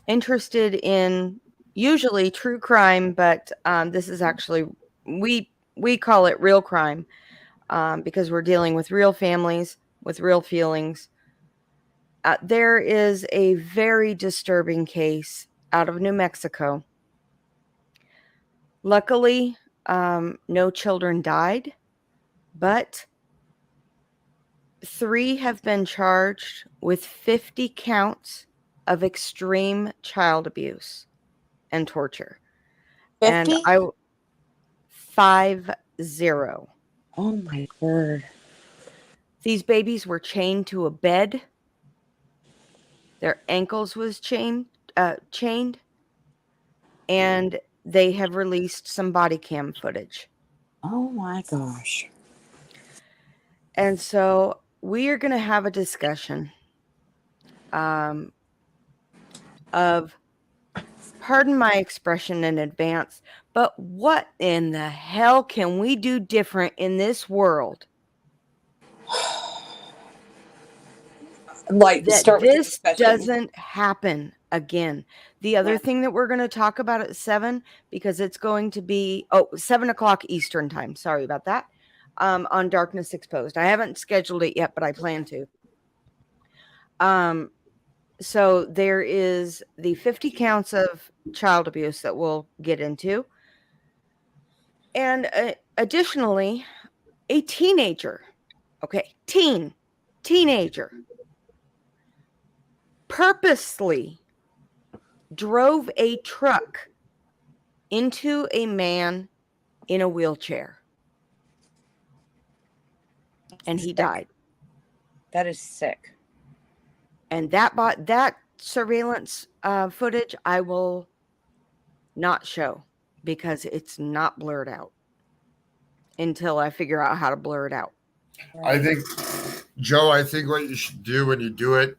interested in usually true crime, but this is actually, we call it real crime because we're dealing with real families with real feelings. There is a very disturbing case out of New Mexico. Luckily, no children died, but 3 have been charged with 50 counts of extreme child abuse and torture. 50? And 50. Oh my word. These babies were chained to a bed. Their ankles was chained, and they have released some body cam footage. Oh my gosh. And so we are going to have a discussion of, pardon my expression in advance, but what in the hell can we do different in this world? Like that this doesn't happen again. The other thing that we're going to talk about at 7, because it's going to be 7 o'clock Eastern time. Sorry about that. On Darkness Exposed. I haven't scheduled it yet, but I plan to. So there is the 50 counts of child abuse that we'll get into. And additionally, a teenager. Okay, teenager purposely drove a truck into a man in a wheelchair. And he died. That is sick. And that surveillance footage I will not show because it's not blurred out until I figure out how to blur it out. I think, Joe, what you should do when you do it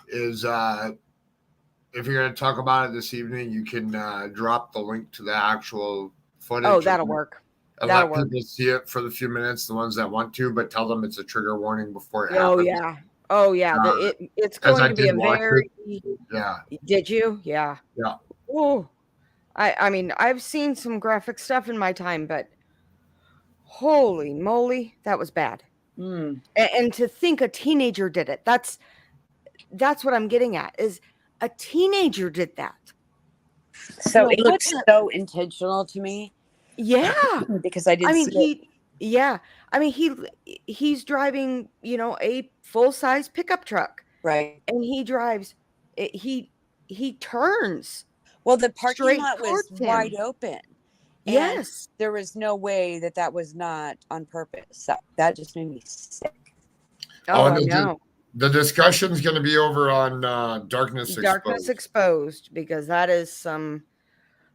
is if you're going to talk about it this evening, you can drop the link to the actual footage. Oh, that'll work. And that'll let work. people see it for the few minutes, the ones that want to, but tell them it's a trigger warning before it Oh, happens. yeah. Oh, yeah. It's going to be a very... Yeah. Did you? Yeah. Yeah. Oh, I mean, I've seen some graphic stuff in my time, but holy moly, that was bad. And to think a teenager did it. That's what I'm getting at, is a teenager did that. So it what looks so intentional to me. Yeah. Because I did see it. I mean, he's driving, a full-size pickup truck. Right. And he drives, he turns. Well, the parking straight lot was towards him. wide open. Yes. And there was no way that was not on purpose. That just made me sick. Oh, I know. The discussion's going to be over on Darkness Exposed, because that is some.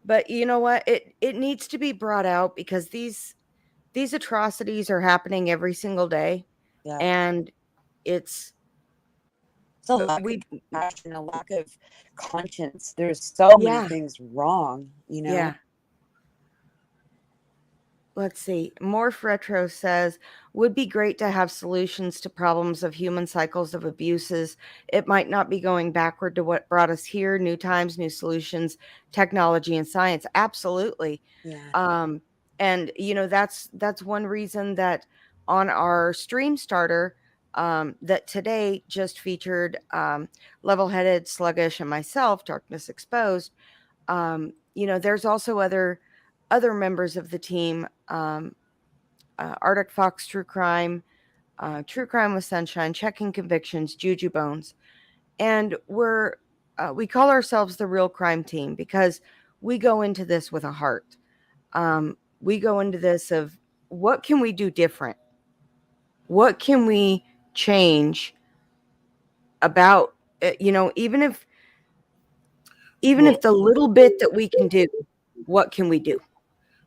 But you know what? It needs to be brought out, because these atrocities are happening every single day. Yeah. And it's a lack of compassion, a lack of conscience. There's so many things wrong, Yeah. Let's see. Morph Retro says, would be great to have solutions to problems of human cycles of abuses. It might not be going backward to what brought us here. New times, new solutions, technology and science. Absolutely. Yeah. And that's one reason that on our stream starter, that today just featured Level-Headed, Sluggish, and myself, Darkness Exposed. There's also other members of the team, Arctic Fox True Crime with Sunshine, Checking Convictions, Juju Bones. And we call ourselves the Real Crime Team, because we go into this with a heart. We go into this of, what can we do different? What can we change about, even if the little bit that we can do, what can we do?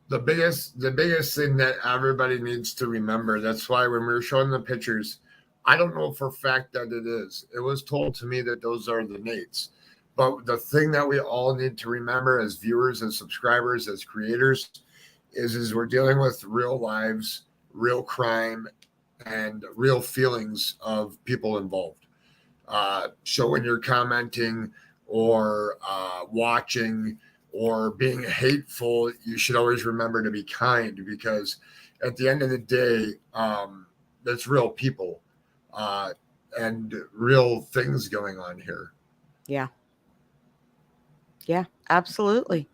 The biggest thing that everybody needs to remember, that's why when we were showing the pictures, I don't know for a fact that it is. It was told to me that those are the Nates. But the thing that we all need to remember as viewers, as subscribers, as creators, is we're dealing with real lives, real crime, and real feelings of people involved. So when you're commenting or watching or being hateful, you should always remember to be kind, because at the end of the day, that's real people and real things going on here. Yeah. Yeah, absolutely.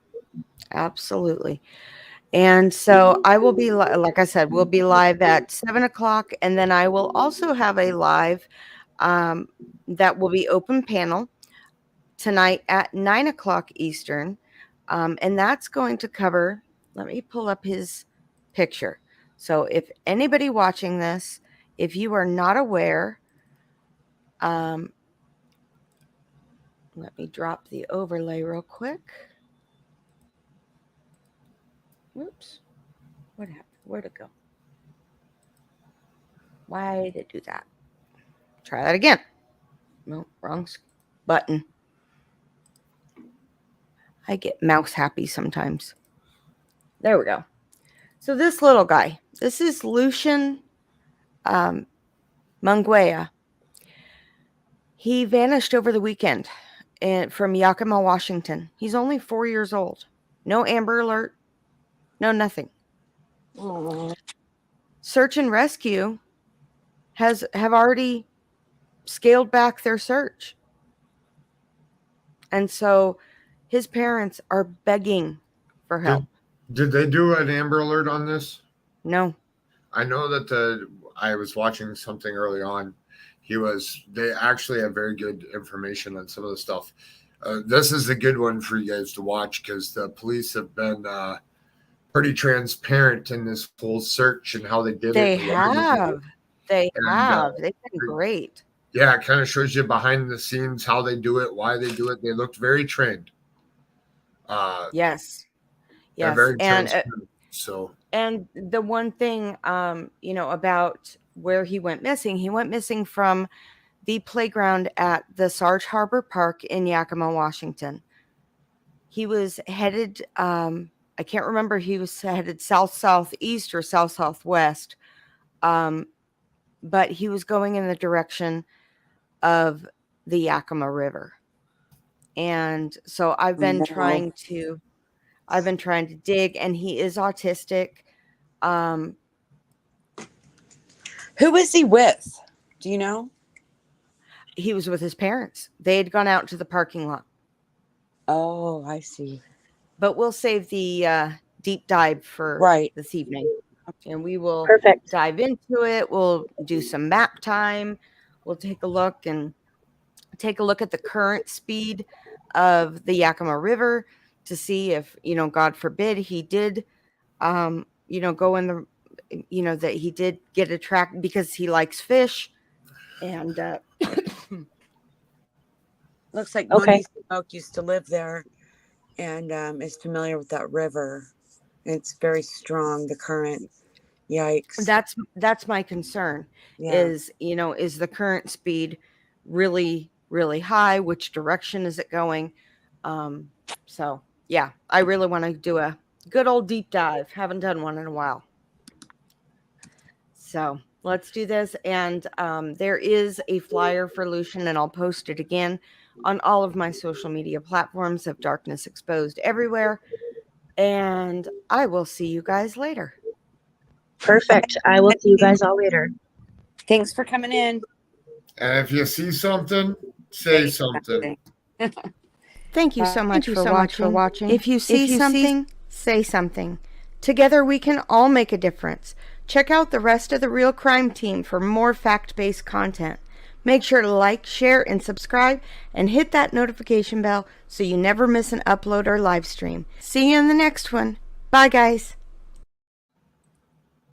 Absolutely. And so I will be, like I said, we'll be live at 7:00, and then I will also have a live that will be open panel tonight at 9:00 Eastern. And that's going to cover, let me pull up his picture. So if anybody watching this, if you are not aware, let me drop the overlay real quick. Whoops. What happened? Where'd it go? Why did it do that? Try that again. No, wrong button. I get mouse happy sometimes. There we go. So this little guy, this is Lucian Munguia. He vanished over the weekend from Yakima, Washington. He's only 4 years old. No Amber Alert. No nothing. Aww. Search and Rescue have already scaled back their search. And so his parents are begging for help. Did they do an Amber Alert on this? No. I know that I was watching something early on. They actually have very good information on some of the stuff. This is a good one for you guys to watch, because the police have been pretty transparent in this whole search and how they did it. They have. They've been great. Yeah, it kind of shows you behind the scenes how they do it, why they do it. They looked very trained. Yes. They're very transparent. And the one thing, about where he went missing from the playground at the Sarge Harbor Park in Yakima, Washington. He was headed, I can't remember, he was headed south-southeast or south-southwest, but he was going in the direction of the Yakima River. And so I've been trying to dig, and he is autistic. Who was he with? Do you know? He was with his parents. They had gone out to the parking lot. Oh, I see. But we'll save the deep dive for Right. this evening. And we will Perfect. dive into it. We'll do some map time. We'll take a look at the current speed of the Yakima River to see if, God forbid, he did, go in the, that he did get attracted because he likes fish. And Looks like Okay. Monique Smoke used to live there and is familiar with that river. It's very strong, the current. Yikes. that's my concern. Yeah. Is the current speed really, really high? Which direction is it going? So yeah, I really want to do a good old deep dive. Haven't done one in a while. So let's do this. And there is a flyer for Lucian, and I'll post it again on all of my social media platforms of Darkness Exposed Everywhere. And I will see you guys later. Perfect. I will see you guys all later. Thanks for coming in. And if you see something, say something. Thank you so much for watching. If you see something, say something. Together we can all make a difference. Check out the rest of the Real Crime Team for more fact-based content. Make sure to like, share, and subscribe, and hit that notification bell so you never miss an upload or live stream. See you in the next one. Bye, guys.